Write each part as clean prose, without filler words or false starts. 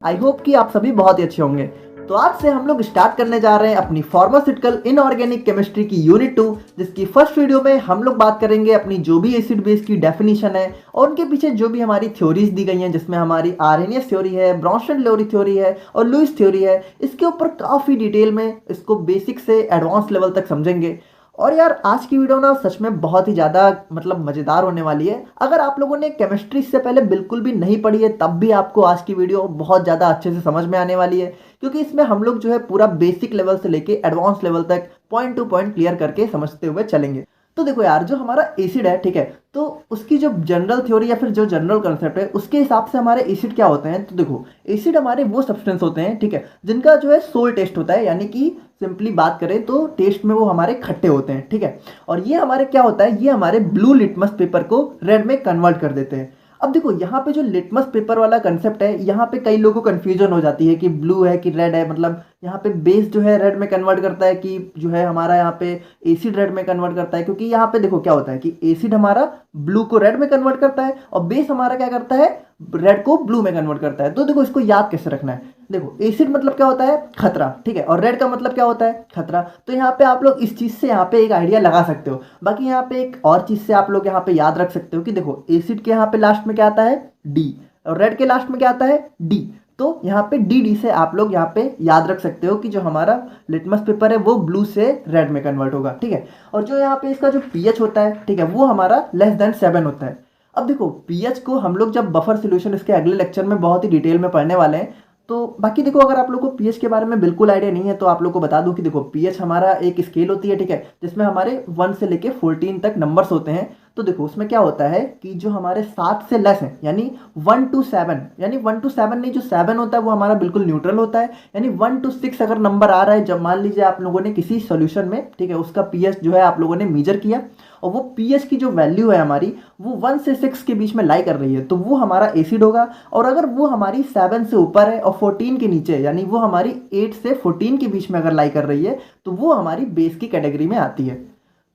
I hope कि आप सभी बहुत ही अच्छे होंगे। तो आज से हम लोग स्टार्ट करने जा रहे हैं अपनी फार्मास्यूटिकल इनऑर्गेनिक केमिस्ट्री की यूनिट 2, जिसकी फर्स्ट वीडियो में हम लोग बात करेंगे अपनी जो भी एसिड बेस की डेफिनेशन है और उनके पीछे जो भी हमारी थ्योरीज दी गई हैं, जिसमें हमारी आर्हेनियस थ्योरी है, ब्रॉन्स्टन-लोरी थ्योरी है और लुईस थ्योरी है। इसके ऊपर काफ़ी डिटेल में इसको बेसिक से एडवांस लेवल तक समझेंगे। और यार आज की वीडियो ना सच में बहुत ही ज़्यादा मज़ेदार होने वाली है। अगर आप लोगों ने केमिस्ट्री से पहले बिल्कुल भी नहीं पढ़ी है तब भी आपको आज की वीडियो बहुत ज़्यादा अच्छे से समझ में आने वाली है, क्योंकि इसमें हम लोग जो है पूरा बेसिक लेवल से लेके एडवांस लेवल तक पॉइंट टू पॉइंट क्लियर करके समझते हुए चलेंगे। तो देखो यार, जो हमारा एसिड है, ठीक है, तो उसकी जो जनरल थ्योरी या फिर जो जनरल कंसेप्ट है उसके हिसाब से हमारे एसिड क्या होते हैं। तो देखो, एसिड हमारे वो सब्सटेंस होते हैं, ठीक है, जिनका जो है सोल टेस्ट होता है, यानी कि सिंपली बात करें तो टेस्ट में वो हमारे खट्टे होते हैं, ठीक है। और ये हमारे क्या होता है, ये हमारे ब्लू लिटमस पेपर को रेड में कन्वर्ट कर देते हैं। अब देखो, यहाँ पे जो लिटमस पेपर वाला कंसेप्ट है, यहाँ पे कई लोगों को कंफ्यूजन हो जाती है कि ब्लू है कि रेड है। मतलब यहाँ पे बेस जो है रेड में कन्वर्ट करता है कि जो है हमारा यहाँ पे एसिड रेड में कन्वर्ट करता है, क्योंकि यहाँ पे देखो क्या होता है कि एसिड हमारा ब्लू को रेड में कन्वर्ट करता है और बेस हमारा क्या करता है, रेड को ब्लू में कन्वर्ट करता है। तो देखो, इसको याद कैसे रखना है। देखो, एसिड मतलब क्या होता है, खतरा, ठीक है, और रेड का मतलब क्या होता है, खतरा। तो यहाँ पे आप लोग इस चीज़ से यहाँ पे एक आइडिया लगा सकते हो। बाकी यहाँ पे एक और चीज़ से आप लोग यहाँ पे याद रख सकते हो कि देखो, एसिड के यहाँ पे लास्ट में क्या आता है, डी, और रेड के लास्ट में क्या आता है, डी। तो यहाँ पे डी से आप लोग यहाँ पे याद रख सकते हो कि जो हमारा लिटमस पेपर है वो ब्लू से रेड में कन्वर्ट होगा, ठीक है। और जो यहाँ पे इसका जो पीएच होता है, ठीक है, वो हमारा <7 होता है। अब देखो, पीएच को हम लोग जब बफर सॉल्यूशन इसके अगले लेक्चर में बहुत ही डिटेल में पढ़ने वाले हैं। तो बाकी देखो, अगर आप लोग को पीएच के बारे में बिल्कुल आइडिया नहीं है तो आप लोग को बता दूं कि देखो, पीएच हमारा एक स्केल होती है, ठीक है, जिसमें हमारे 1 से लेके 14 तक नंबर्स होते हैं। तो देखो, उसमें क्या होता है कि जो हमारे 7 से लेस हैं, यानी 1 to 7, यानी 1 to 7 नहीं, जो 7 होता है वो हमारा बिल्कुल न्यूट्रल होता है। यानी 1 to 6 अगर नंबर आ रहा है, जब मान लीजिए आप लोगों ने किसी सॉल्यूशन में, ठीक है, उसका पीएच जो है आप लोगों ने मेजर किया और वो पीएच की जो वैल्यू है हमारी वो 1 से 6 के बीच में लाई कर रही है, तो वो हमारा एसिड होगा। और अगर वो हमारी 7 से ऊपर है और 14 के नीचे, यानी वो हमारी 8 से 14 के बीच में अगर लाई कर रही है, तो वो हमारी बेस की कैटेगरी में आती है।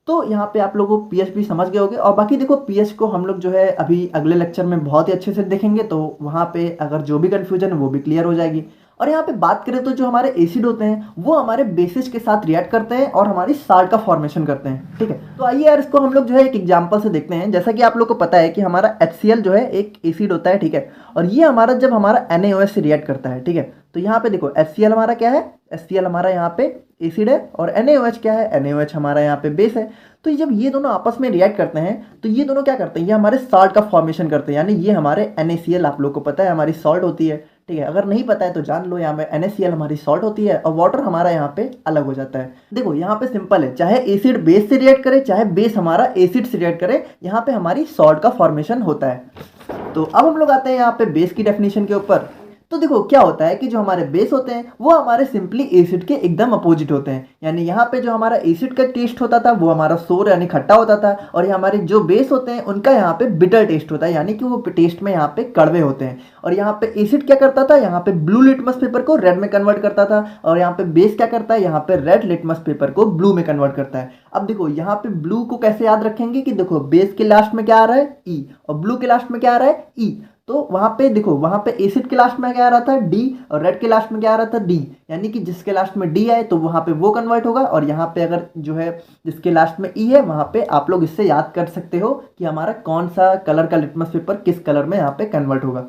तो यहाँ पे आप लोगों को पीएच भी समझ गए होंगे। और बाकी देखो, पीएच को हम लोग जो है अभी अगले लेक्चर में बहुत ही अच्छे से देखेंगे, तो वहाँ पे अगर जो भी कन्फ्यूजन है वो भी क्लियर हो जाएगी। और यहाँ पे बात करें तो जो हमारे एसिड होते हैं वो हमारे बेसिस के साथ रिएक्ट करते हैं और हमारी साल्ट का फॉर्मेशन करते हैं, ठीक है। तो आइए यार, इसको हम लोग जो है एक एग्जांपल से देखते हैं। जैसा कि आप लोग को पता है कि हमारा HCl जो है एक एसिड होता है, ठीक है, और ये हमारा जब हमारा NaOH से रिएक्ट करता है, ठीक है, तो यहाँ पे देखो, HCl हमारा क्या है, HCl हमारा यहाँ पे एसिड है और NaOH क्या है, NaOH हमारा यहाँ पे बेस है। तो जब ये दोनों आपस में रिएक्ट करते हैं तो ये दोनों क्या करते हैं, ये हमारे साल्ट का फॉर्मेशन करते हैं, यानी ये हमारे NaCl, आप लोग को पता है, हमारी सॉल्ट होती है, ठीक है। अगर नहीं पता है तो जान लो, यहाँ पे NaCl हमारी सॉल्ट होती है और वाटर हमारा यहाँ पे अलग हो जाता है। देखो, यहाँ पे सिंपल है, चाहे एसिड बेस से रिएक्ट करे चाहे बेस हमारा एसिड से रिएक्ट करे, यहाँ पे हमारी सॉल्ट का फॉर्मेशन होता है। तो अब हम लोग आते हैं यहाँ पे बेस की डेफिनेशन के ऊपर। तो देखो क्या होता है कि जो हमारे बेस होते हैं वो हमारे सिंपली एसिड के एकदम अपोजिट होते हैं। यानी यहाँ पे जो हमारा एसिड का टेस्ट होता था वो हमारा सोर यानी खट्टा होता था, और ये हमारे जो बेस होते हैं उनका यहाँ पे बिटर टेस्ट होता है, यानी कि वो टेस्ट में यहाँ पे कड़वे होते हैं। और यहाँ पे एसिड क्या करता था, यहाँ पे ब्लू लिटमस पेपर को रेड में कन्वर्ट करता था, और यहाँ पे बेस क्या करता है, यहाँ पे रेड लिटमस पेपर को ब्लू में कन्वर्ट करता है। अब देखो, यहाँ पे ब्लू को कैसे याद रखेंगे कि देखो, बेस के लास्ट में क्या आ रहा है, ई, और ब्लू के लास्ट में क्या आ रहा है, ई। तो वहां पे देखो, वहां पे एसिड के लास्ट में क्या आ रहा था, डी, और रेड के लास्ट में क्या आ रहा था, डी। यानी कि जिसके लास्ट में डी आए तो वहां पे वो कन्वर्ट होगा, और यहाँ पे अगर जो है जिसके लास्ट में ई है वहां पे आप लोग इससे याद कर सकते हो कि हमारा कौन सा कलर का लिटमस पेपर किस कलर में यहाँ पे कन्वर्ट होगा।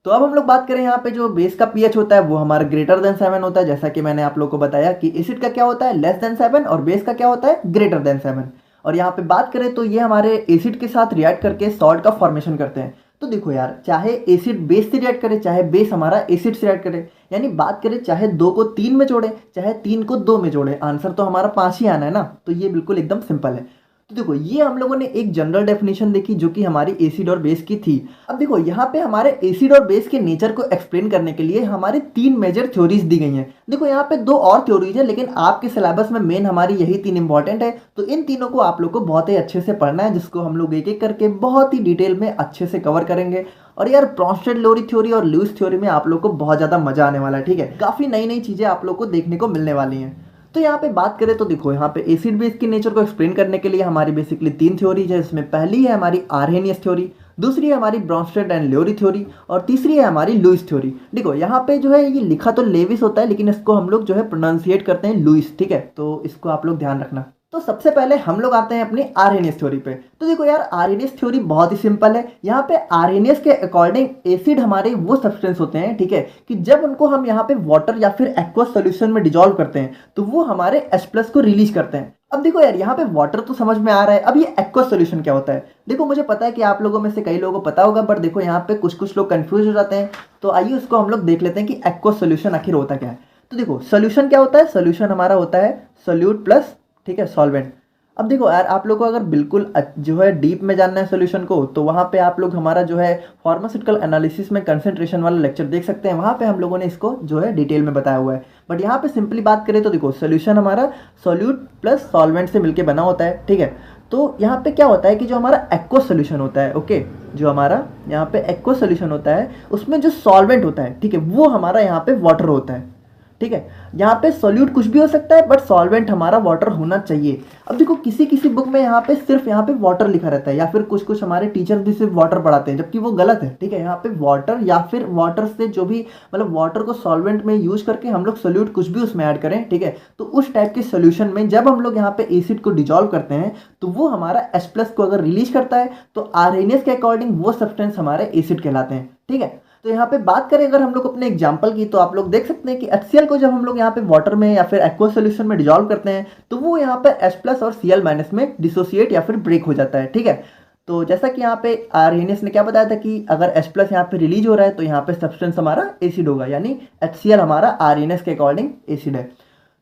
तो अब हम लोग बात करें, यहाँ पे जो बेस का पीएच होता है वो हमारा <7 होता है। जैसा कि मैंने आप लोग को बताया कि एसिड का क्या होता है, <7 और बेस का क्या होता है, <7। और यहाँ पे बात करें तो ये हमारे एसिड के साथ रिएक्ट करके सॉल्ट का फॉर्मेशन करते हैं। तो देखो यार, चाहे एसिड बेस से रिएक्ट करे चाहे बेस हमारा एसिड से रिएक्ट करे, यानी बात करें चाहे 2 को 3 में जोड़े चाहे 3 को 2 में जोड़े, आंसर तो हमारा 5 ही आना है ना। तो ये बिल्कुल एकदम सिंपल है। तो देखो, ये हम लोगों ने एक जनरल डेफिनेशन देखी जो कि हमारी एसिड और बेस की थी। अब देखो, यहाँ पे हमारे एसिड और बेस के नेचर को एक्सप्लेन करने के लिए हमारी 3 मेजर थ्योरीज दी गई हैं। देखो, यहाँ पे 2 और थ्योरीज है, लेकिन आपके सिलेबस में मेन हमारी यही 3 इंपॉर्टेंट है। तो इन तीनों को आप लोग को बहुत ही अच्छे से पढ़ना है, जिसको हम लोग एक एक करके बहुत ही डिटेल में अच्छे से कवर करेंगे। और यार, ब्रॉन्स्टन-लोरी थ्योरी और लुईस थ्योरी में आप लोग को बहुत ज़्यादा मजा आने वाला है, ठीक है। काफ़ी नई नई चीज़ें आप लोग को देखने को मिलने वाली हैं। तो यहाँ पे बात करें तो देखो, यहाँ पे एसिड बेस के नेचर को एक्सप्लेन करने के लिए हमारी बेसिकली 3 थ्योरीज है। इसमें पहली है हमारी आर्हेनियस थ्योरी, दूसरी है हमारी ब्रॉन्स्टेड एंड ल्योरी थ्योरी, और तीसरी है हमारी लुईस थ्योरी। देखो यहाँ पे जो है ये लिखा तो लेविस होता है, लेकिन इसको हम लोग जो है प्रोनाउंसिएट करते हैं लुईस, ठीक है, तो इसको आप लोग ध्यान रखना। तो सबसे पहले हम लोग आते हैं अपनी आरएनएस थ्योरी पे। तो देखो यार, आरएनएस थ्योरी बहुत ही सिंपल है। यहाँ पे आरएनएस के अकॉर्डिंग एसिड हमारे वो सब्सटेंस होते हैं, ठीक है, कि जब उनको हम यहाँ पे वाटर या फिर एक्वस सॉल्यूशन में डिजोल्व करते हैं तो वो हमारे H+ को रिलीज करते हैं। अब देखो यार, यहाँ पे वाटर तो समझ में आ रहा है, अब ये एक्वस सॉल्यूशन क्या होता है। देखो मुझे पता है कि आप लोगों में से कई लोगों को पता होगा, बट देखो यहाँ पे कुछ लोग कंफ्यूज हो जाते हैं। तो आइए उसको हम लोग देख लेते हैं कि एक्वस सॉल्यूशन आखिर होता क्या है। तो देखो सोल्यूशन क्या होता है, सोल्यूशन हमारा होता है सोल्यूट प्लस, ठीक है, सॉल्वेंट। अब देखो यार, आप लोग को अगर बिल्कुल जो है डीप में जानना है सोल्यूशन को, तो वहाँ पे आप लोग हमारा जो है फार्मास्यूटिकल एनालिसिस में कंसंट्रेशन वाला लेक्चर देख सकते हैं। वहाँ पे हम लोगों ने इसको जो है डिटेल में बताया हुआ है। बट यहाँ पे सिंपली बात करें तो देखो, सोल्यूशन हमारा सोल्यूट प्लस सॉल्वेंट से मिलकर बना होता है, ठीक है। तो यहाँ पे क्या होता है कि जो हमारा एक्वस सोल्यूशन होता है, ओके, जो हमारा यहाँ पे एक्वस सोल्यूशन होता है, उसमें जो सॉल्वेंट होता है, ठीक है, वो हमारा यहाँ पे वाटर होता है, ठीक है। यहाँ पे सॉल्यूट कुछ भी हो सकता है, बट सॉल्वेंट हमारा वाटर होना चाहिए। अब देखो किसी किसी बुक में यहाँ पे सिर्फ यहाँ पे वाटर लिखा रहता है, या फिर कुछ हमारे टीचर भी सिर्फ वाटर पढ़ाते हैं, जबकि वो गलत है, ठीक है। यहाँ पे वाटर या फिर वाटर से जो भी मतलब वाटर को सॉल्वेंट में यूज करके हम लोग सॉल्यूट कुछ भी उसमें ऐड करें, ठीक है, तो उस टाइप के सोल्यूशन में जब हम लोग यहाँ पे एसिड को डिजोल्व करते हैं तो वो हमारा H+ को अगर रिलीज करता है तो आरएनएस के अकॉर्डिंग वो सब्सटेंस हमारे एसिड कहलाते हैं, ठीक है। तो यहाँ पे बात करें अगर हम लोग अपने एग्जांपल की, तो आप लोग देख सकते हैं कि HCl को जब हम लोग यहाँ पे वाटर में या फिर एक्वस सॉल्यूशन में डिजोल्व करते हैं तो वो यहाँ पे H+ और Cl- में डिसोसिएट या फिर ब्रेक हो जाता है, ठीक है। तो जैसा कि यहाँ पे आरएनएस ने क्या बताया था कि अगर H+ यहाँ पे रिलीज हो रहा है तो यहाँ पे सब्सटेंस हमारा एसिड होगा, यानी HCl हमारा आरएनएस के अकॉर्डिंग एसिड है।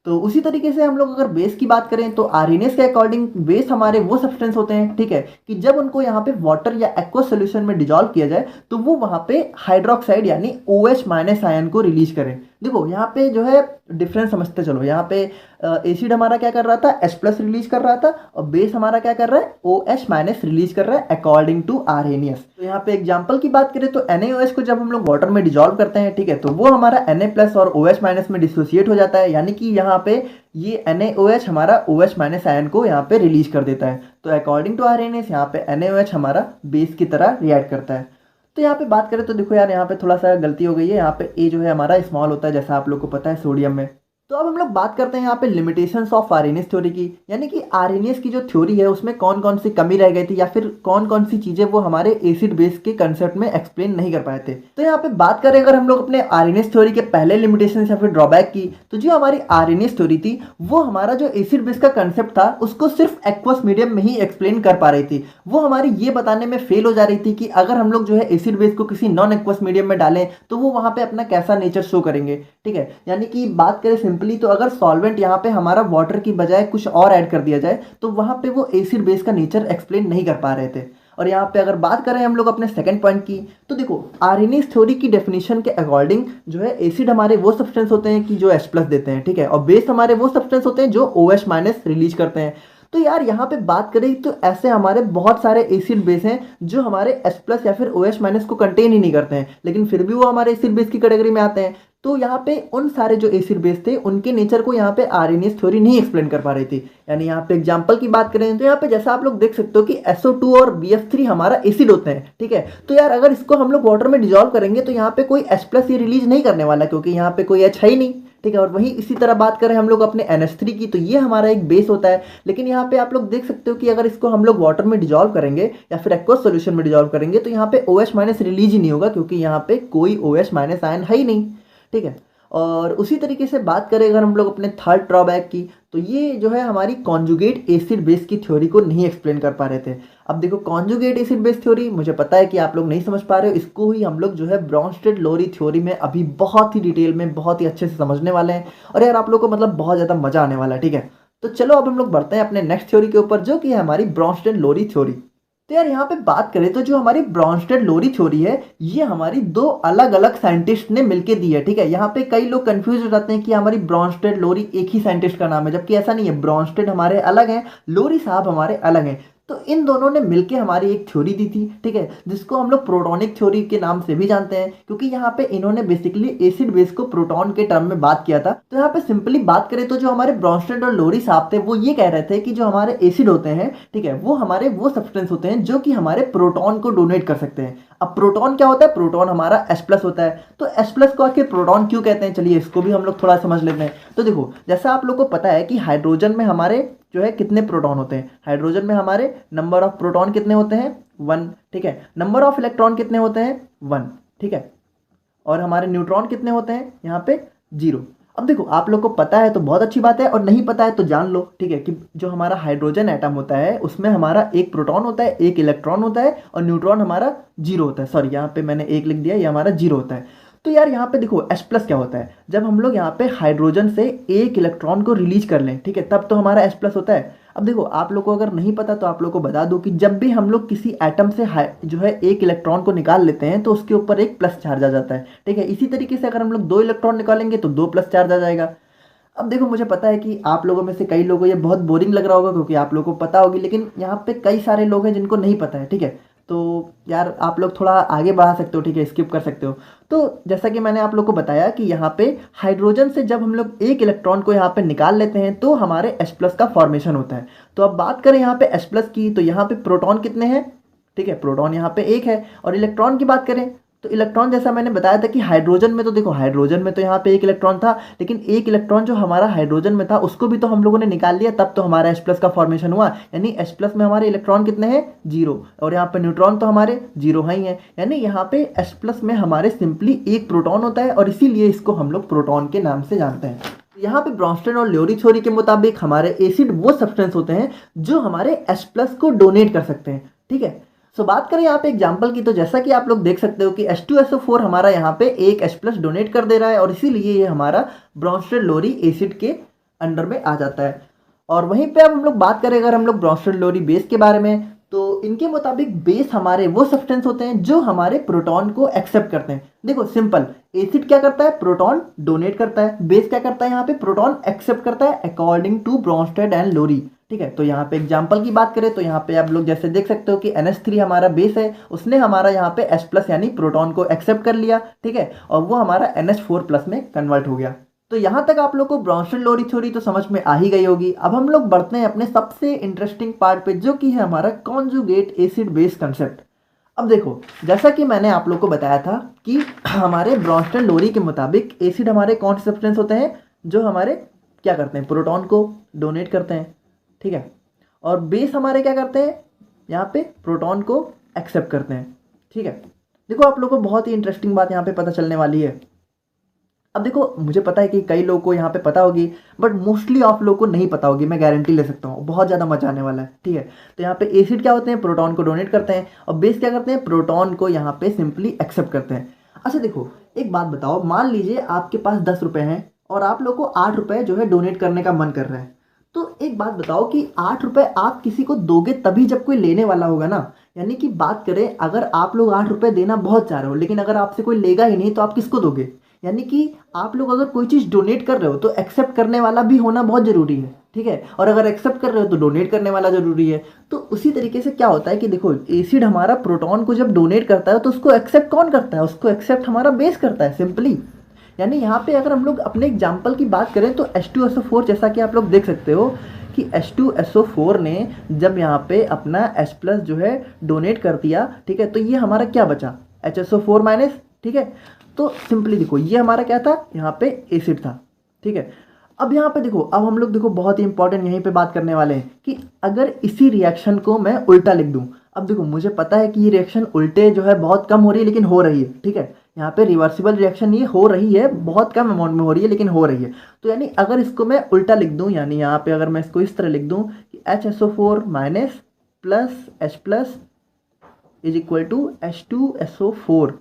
तो उसी तरीके से हम लोग अगर बेस की बात करें तो आरएनएस के अकॉर्डिंग बेस हमारे वो सब्सटेंस होते हैं, ठीक है, कि जब उनको यहाँ पे वाटर या एक्वस सॉल्यूशन में डिजोल्व किया जाए तो वो वहाँ पे हाइड्रोक्साइड यानी OH- आयन को रिलीज करें। देखो यहाँ पे जो है डिफरेंस समझते चलो। यहाँ पे एसिड हमारा क्या कर रहा था, H+ रिलीज कर रहा था, और बेस हमारा क्या कर रहा है, OH- रिलीज कर रहा है अकॉर्डिंग टू आरएनएस। तो यहाँ पे एग्जांपल की बात करें तो NaOH को जब हम लोग वाटर में डिजोल्व करते हैं, ठीक है, तो वो हमारा Na+ और OH- में डिसोसिएट हो जाता है, यानी कि यहाँ पे ये NaOH हमारा OH- आयन को यहाँ पे रिलीज कर देता है। तो अकॉर्डिंग टू आरएनएस यहाँ पे NaOH हमारा बेस की तरह रिएक्ट करता है। तो यहाँ पे बात करें तो देखो यार, यहाँ पे थोड़ा सा गलती हो गई है। यहाँ पे ए जो है हमारा स्मॉल होता है, जैसा आप लोग को पता है सोडियम में। तो अब हम लोग बात करते हैं यहाँ पे लिमिटेशंस ऑफ आरएनएस थ्योरी की, यानी कि आरएनएस की जो थ्योरी है उसमें कौन कौन सी कमी रह गई थी, या फिर कौन कौन सी चीजें वो हमारे एसिड बेस के कंसेप्ट में एक्सप्लेन नहीं कर पाए थे। तो यहाँ पे बात करें अगर हम लोग अपने आरएनएस थ्योरी के पहले लिमिटेशन या फिर ड्रॉबैक की, तो जो हमारी आरएनएस थ्योरी थी वो हमारा जो एसिड बेस का कंसेप्ट था उसको सिर्फ एक्वस मीडियम में ही एक्सप्लेन कर पा रही थी। वो हमारी ये बताने में फेल हो जा रही थी कि अगर हम लोग जो है एसिड बेस को किसी नॉन एक्वस मीडियम में डालें तो वो वहां पे अपना कैसा नेचर शो करेंगे, ठीक है। यानी कि बात करें सिंपली, तो अगर सॉल्वेंट यहाँ पे हमारा वाटर की बजाय कुछ और ऐड कर दिया जाए तो वहां पे वो एसिड बेस का नेचर एक्सप्लेन नहीं कर पा रहे थे। और यहाँ पे अगर बात करें हम लोग अपने सेकंड पॉइंट की, तो देखो आरएनएस थ्योरी की डेफिनेशन के अकॉर्डिंग जो है एसिड हमारे वो सब्सटेंस होते हैं कि जो H+ देते हैं, ठीक है, और बेस हमारे वो सब्सटेंस होते हैं जो OH- रिलीज करते हैं। तो यार यहाँ पे बात करें तो ऐसे हमारे बहुत सारे एसिड बेस हैं जो हमारे H+ या फिर OH- को कंटेन ही नहीं करते हैं, लेकिन फिर भी वो हमारे एसिड बेस की कैटेगरी में आते हैं। तो यहाँ पे उन सारे जो एसिड बेस थे उनके नेचर को यहाँ पे आरएनएस थ्योरी नहीं एक्सप्लेन कर पा रही थी। यानी यहाँ पे एग्जांपल की बात करें तो यहाँ पे जैसा आप लोग देख सकते हो कि SO2 और BF3 हमारा एसिड होते हैं, ठीक है। तो यार अगर इसको हम लोग वाटर में डिजोल्व करेंगे तो यहाँ पे कोई H+ ये रिलीज नहीं करने वाला, क्योंकि यहाँ पे कोई H है ही नहीं, ठीक है। और वहीं इसी तरह बात करें हम लोग अपने NH3 की, तो ये हमारा एक बेस होता है, लेकिन यहाँ पे आप लोग देख सकते हो कि अगर इसको हम लोग वाटर में डिजोल्व करेंगे या फिर एक्वस सॉल्यूशन में डिजोल्व करेंगे तो यहाँ पे OH- रिलीज ही नहीं होगा, क्योंकि यहाँ पे कोई OH- आयन है ही नहीं, ठीक है। और उसी तरीके से बात करें अगर हम लोग अपने थर्ड ड्रॉबैक की, तो ये जो है हमारी कॉन्जुगेट एसिड बेस की थ्योरी को नहीं एक्सप्लेन कर पा रहे थे। अब देखो कॉन्जुगेट एसिड बेस थ्योरी, मुझे पता है कि आप लोग नहीं समझ पा रहे हो, इसको ही हम लोग जो है ब्रॉन्स्टेड-लोरी थ्योरी में अभी बहुत ही डिटेल में बहुत ही अच्छे से समझने वाले हैं, और यार आप लोग को मतलब बहुत ज़्यादा मजा आने वाला है, ठीक है। तो चलो अब हम लोग बढ़ते हैं अपने नेक्स्ट थ्योरी के ऊपर, जो कि है हमारी ब्रॉन्स्टेड-लोरी थ्योरी। तो यार यहाँ पे बात करें तो जो हमारी ब्रॉन्स्टेड-लोरी थ्योरी है ये हमारी दो अलग अलग साइंटिस्ट ने मिलके दी है, ठीक है। यहाँ पे कई लोग कंफ्यूज हो जाते हैं कि हमारी ब्रॉन्स्टेड-लोरी एक ही साइंटिस्ट का नाम है, जबकि ऐसा नहीं है। ब्रॉन्स्टेड हमारे अलग हैं, लोरी साहब हमारे अलग हैं। तो इन दोनों ने मिलके हमारी एक थ्योरी दी थी, ठीक है, जिसको हम लोग प्रोटॉनिक थ्योरी के नाम से भी जानते हैं, क्योंकि यहाँ पे इन्होंने बेसिकली एसिड बेस को प्रोटॉन के टर्म में बात किया था। तो यहाँ पे सिंपली बात करें तो जो हमारे ब्रॉन्स्टेड और लोरी साहब थे वो ये कह रहे थे कि जो हमारे एसिड होते हैं, ठीक है, वो हमारे वो सब्सटेंस होते हैं जो कि हमारे प्रोटॉन को डोनेट कर सकते हैं। अब प्रोटॉन क्या होता है? प्रोटॉन हमारा H+ होता है। तो H+ को आखिर प्रोटॉन क्यों कहते हैं, चलिए इसको भी हम लोग थोड़ा समझ लेते हैं। तो देखो, जैसा आप लोग को पता है कि हाइड्रोजन में हमारे जो है कितने प्रोटॉन होते हैं, हाइड्रोजन में हमारे नंबर ऑफ प्रोटॉन कितने होते हैं? 1, ठीक है। नंबर ऑफ इलेक्ट्रॉन कितने होते हैं? 1, ठीक है। और हमारे न्यूट्रॉन कितने होते हैं यहाँ पे? 0। अब देखो, आप लोग को पता है तो बहुत अच्छी बात है, और नहीं पता है तो जान लो, ठीक है, कि जो हमारा हाइड्रोजन एटम होता है उसमें हमारा एक प्रोटॉन होता है, एक इलेक्ट्रॉन होता है, और न्यूट्रॉन हमारा 0 होता है। सॉरी, यहाँ पे मैंने 1 लिख दिया, ये हमारा 0 होता है। तो यार यहाँ पे देखो, H+ क्या होता है? जब हम लोग यहाँ पे हाइड्रोजन से एक इलेक्ट्रॉन को रिलीज कर लें, ठीक है, तब तो हमारा H+ होता है। अब देखो, आप लोग को अगर नहीं पता तो आप लोग को बता दूं कि जब भी हम लोग किसी एटम से जो है एक इलेक्ट्रॉन को निकाल लेते हैं तो उसके ऊपर एक प्लस चार्ज आ जाता है, ठीक है। इसी तरीके से अगर हम लोग 2 इलेक्ट्रॉन निकालेंगे तो 2 प्लस चार्ज आ जाएगा। अब देखो, मुझे पता है कि आप लोगों में से कई लोगों को ये बहुत बोरिंग लग रहा होगा क्योंकि आप लोगों को पता होगी, लेकिन यहाँ पे कई सारे लोग हैं जिनको नहीं पता है, ठीक है। तो यार आप लोग थोड़ा आगे बढ़ा सकते हो, ठीक है, स्किप कर सकते हो। तो जैसा कि मैंने आप लोग को बताया कि यहाँ पे हाइड्रोजन से जब हम लोग एक इलेक्ट्रॉन को यहाँ पे निकाल लेते हैं तो हमारे H+ का फॉर्मेशन होता है। तो अब बात करें यहाँ पे H+ की, तो यहाँ पे प्रोटॉन कितने हैं? ठीक है, प्रोटॉन यहाँ पे 1 है। और इलेक्ट्रॉन की बात करें तो इलेक्ट्रॉन, जैसा मैंने बताया था कि हाइड्रोजन में तो देखो, हाइड्रोजन में तो यहाँ पे 1 इलेक्ट्रॉन था, लेकिन एक इलेक्ट्रॉन जो हमारा हाइड्रोजन में था उसको भी तो हम लोगों ने निकाल लिया, तब तो हमारा H+ का फॉर्मेशन हुआ। यानी H+ में हमारे इलेक्ट्रॉन कितने हैं? 0। और यहाँ पे न्यूट्रॉन तो हमारे 0 ही है। यानी यहाँ पे H+ में हमारे सिंपली एक प्रोटॉन होता है, और इसीलिए इसको हम लोग प्रोटॉन के नाम से जानते हैं। यहाँ पे ब्रॉन्स्टेड और ल्योरी थ्योरी के मुताबिक हमारे एसिड वो सब्सटेंस होते हैं जो हमारे H+ को डोनेट कर सकते हैं, ठीक है। सो बात करें यहाँ पे एग्जाम्पल की, तो जैसा कि आप लोग देख सकते हो कि H2SO4 हमारा यहाँ पे एक H+ डोनेट कर दे रहा है, और इसीलिए ये हमारा ब्रॉन्स्टेड लोरी एसिड के अंडर में आ जाता है। और वहीं पे अब हम लोग बात करें अगर हम लोग ब्रॉन्स्टेड लोरी बेस के बारे में, तो इनके मुताबिक बेस हमारे वो सब्सटेंस होते हैं जो हमारे प्रोटॉन को एक्सेप्ट करते हैं। देखो सिंपल, एसिड क्या करता है? प्रोटॉन डोनेट करता है। बेस क्या करता है? यहाँ पे प्रोटॉन एक्सेप्ट करता है अकॉर्डिंग टू ब्रॉन्स्टेड एंड लोरी, ठीक है। तो यहाँ पे एग्जांपल की बात करें तो यहाँ पे आप लोग जैसे देख सकते हो कि NH3 हमारा बेस है, उसने हमारा यहाँ पे H+ यानी प्रोटॉन को एक्सेप्ट कर लिया, ठीक है, और वो हमारा NH4+ में कन्वर्ट हो गया। तो यहाँ तक आप लोग को ब्रॉन्स्टेड लोरी थ्योरी तो समझ में आ ही गई होगी। अब हम लोग बढ़ते हैं अपने सबसे इंटरेस्टिंग पार्ट पे, जो कि है हमारा कॉन्जुगेट एसिड बेस कंसेप्ट। अब देखो, जैसा कि मैंने आप लोग को बताया था कि हमारे ब्रॉन्स्टेड लोरी के मुताबिक एसिड हमारे कौन से सब्सटेंस होते हैं जो हमारे क्या करते हैं? प्रोटॉन को डोनेट करते हैं, ठीक है। और बेस हमारे क्या करते हैं? यहाँ पे प्रोटॉन को एक्सेप्ट करते हैं, ठीक है। देखो, आप लोगों को बहुत ही इंटरेस्टिंग बात यहाँ पे पता चलने वाली है। अब देखो, मुझे पता है कि कई लोगों को यहाँ पे पता होगी, बट मोस्टली आप लोगों को नहीं पता होगी, मैं गारंटी ले सकता हूँ, बहुत ज़्यादा मजा आने वाला है, ठीक है। तो यहाँ पे एसिड क्या होते हैं? प्रोटॉन को डोनेट करते हैं, और बेस क्या करते हैं? प्रोटॉन को यहाँ पे सिंपली एक्सेप्ट करते हैं। अच्छा देखो, एक बात बताओ, मान लीजिए आपके पास 10 रुपये हैं और आप लोग को 8 रुपये जो है डोनेट करने का मन कर रहा है। तो एक बात बताओ कि 8 रुपये आप किसी को दोगे तभी जब कोई लेने वाला होगा ना। यानी कि बात करें, अगर आप लोग 8 रुपये देना बहुत चाह रहे हो, लेकिन अगर आपसे कोई लेगा ही नहीं तो आप किसको दोगे? यानी कि आप लोग अगर कोई चीज़ डोनेट कर रहे हो तो एक्सेप्ट करने वाला भी होना बहुत ज़रूरी है, ठीक है। और अगर एक्सेप्ट कर रहे हो तो डोनेट करने वाला ज़रूरी है। तो उसी तरीके से क्या होता है कि देखो, एसिड हमारा प्रोटॉन को जब डोनेट करता है तो उसको एक्सेप्ट कौन करता है? उसको एक्सेप्ट हमारा बेस करता है, सिंपली। यानी यहाँ पे अगर हम लोग अपने एग्जाम्पल की बात करें तो H2SO4, जैसा कि आप लोग देख सकते हो कि H2SO4 ने जब यहाँ पे अपना H+ जो है डोनेट कर दिया, ठीक है, तो ये हमारा क्या बचा? HSO4-, ठीक है। तो सिंपली देखो, ये हमारा क्या था? यहाँ पे एसिड था, ठीक है। अब यहाँ पे देखो, अब हम लोग देखो बहुत ही इंपॉर्टेंट यहीं पे बात करने वाले हैं कि अगर इसी रिएक्शन को मैं उल्टा लिख दूँ। अब देखो, मुझे पता है कि ये रिएक्शन उल्टे जो है बहुत कम हो रही है, लेकिन हो रही है, ठीक है। यहाँ पे रिवर्सिबल रिएक्शन ये हो रही है, बहुत कम अमाउंट में हो रही है, लेकिन हो रही है। तो यानी अगर इसको मैं उल्टा लिख दूँ, यानी यहाँ पे अगर मैं इसको इस तरह लिख दूँ कि HSO4- plus H+ is equal to H2SO4।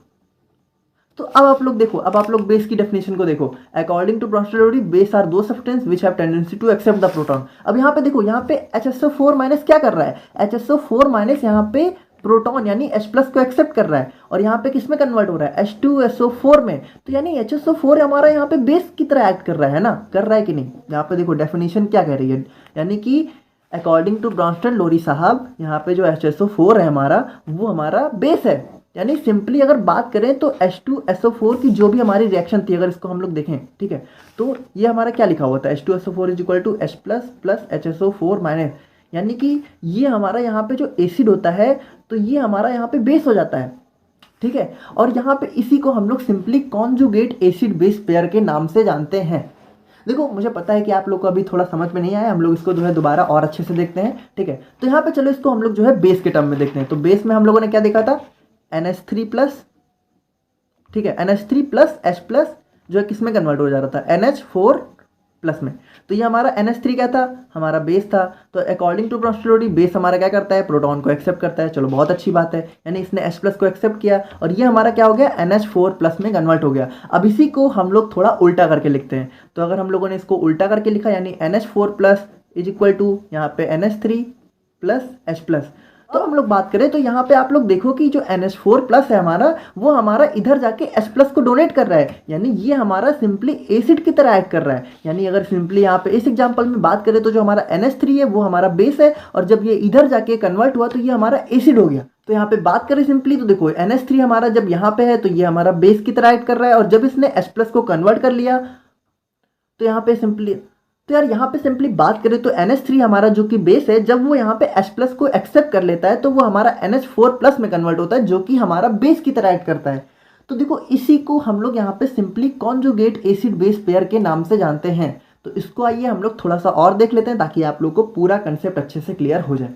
तो अब आप लोग देखो, अब आप लोग बेस की डेफिनेशन को देखो। According to Bronsted Lowry, base are दो substance which have tendency to accept the proton. अब यहाँ पे देखो, यहाँ पे HSO4- क्या कर रहा है? HSO4- यहाँ पे प्रोटॉन यानी H+ को एक्सेप्ट कर रहा है, और यहाँ पे किस में कन्वर्ट हो रहा है? H2SO4 में। तो यानी HSO4 हमारा यहाँ पे बेस की तरह एक्ट कर रहा है ना, कर रहा है कि नहीं? यहाँ पे देखो डेफिनेशन क्या कह रही है, यानी कि अकॉर्डिंग टू ब्रॉन्स्टन लोरी साहब यहाँ पे जो HSO4 है हमारा, वो हमारा बेस है। यानी सिंपली अगर बात करें तो H2SO4 की जो भी हमारी रिएक्शन थी, अगर इसको हम लोग देखें, ठीक है, तो ये हमारा क्या लिखा हुआ था, H2SO4 is equal to H plus HSO4 minus, यानी कि ये हमारा यहाँ पे जो एसिड होता है तो ये हमारा यहाँ पे बेस हो जाता है, ठीक है। और यहाँ पे इसी को हम लोग simply conjugate acid base pair के नाम से जानते हैं। देखो मुझे पता है कि आप लोग को अभी थोड़ा समझ में नहीं आया, हम लोग इसको जो है दोबारा और अच्छे से देखते हैं, ठीक है। तो यहाँ पे चलो इसको हम लोग जो है बेस के टर्म में देखते हैं। तो बेस में हम लोगों ने क्या देखा था, NH3 प्लस, ठीक है, NH3 प्लस H प्लस जो है किस में कन्वर्ट हो जा रहा था, NH4 प्लस में। तो ये हमारा NH3 क्या था, हमारा बेस था। तो according to Brønsted lorry base हमारा क्या करता है, प्रोटॉन को एक्सेप्ट करता है। चलो बहुत अच्छी बात है, यानी इसने H प्लस को एक्सेप्ट किया और ये हमारा क्या हो गया, NH4 प्लस में कन्वर्ट हो गया। अब इसी को हम लोग थोड़ा उल्टा करके लिखते हैं। तो अगर हम लोगों ने इसको उल्टा करके लिखा, यानी NH4 plus is equal to यहाँ पे NH3 प्लस H प्लस, तो हम लोग बात करें तो यहाँ पे आप लोग देखो कि जो NH4 प्लस है हमारा, वो हमारा इधर जाके H प्लस को डोनेट कर रहा है, यानी ये हमारा सिंपली एसिड की तरह एक्ट कर रहा है। यानी अगर सिंपली यहाँ पे इस एग्जांपल में बात करें तो जो हमारा NH3 है वो हमारा बेस है, और जब ये इधर जाके कन्वर्ट हुआ तो ये हमारा एसिड हो गया। तो यहाँ पे बात करें सिंपली तो देखो NH3 हमारा जब यहाँ पे है तो ये हमारा बेस की तरह एक्ट कर रहा है, और जब इसने H प्लस को कन्वर्ट कर लिया तो यहाँ पे सिंपली, तो यार यहाँ पे सिंपली बात करें तो NH3 हमारा जो कि बेस है, जब वो यहाँ पे H प्लस को एक्सेप्ट कर लेता है तो वो हमारा NH4 प्लस में कन्वर्ट होता है, जो कि हमारा बेस की तरह एक्ट करता है। तो देखो इसी को हम लोग यहाँ पे simply conjugate acid base pair के नाम से जानते हैं। तो इसको आइए हम लोग थोड़ा सा और देख लेते हैं ताकि आप लोग को पूरा कंसेप्ट अच्छे से क्लियर हो जाए।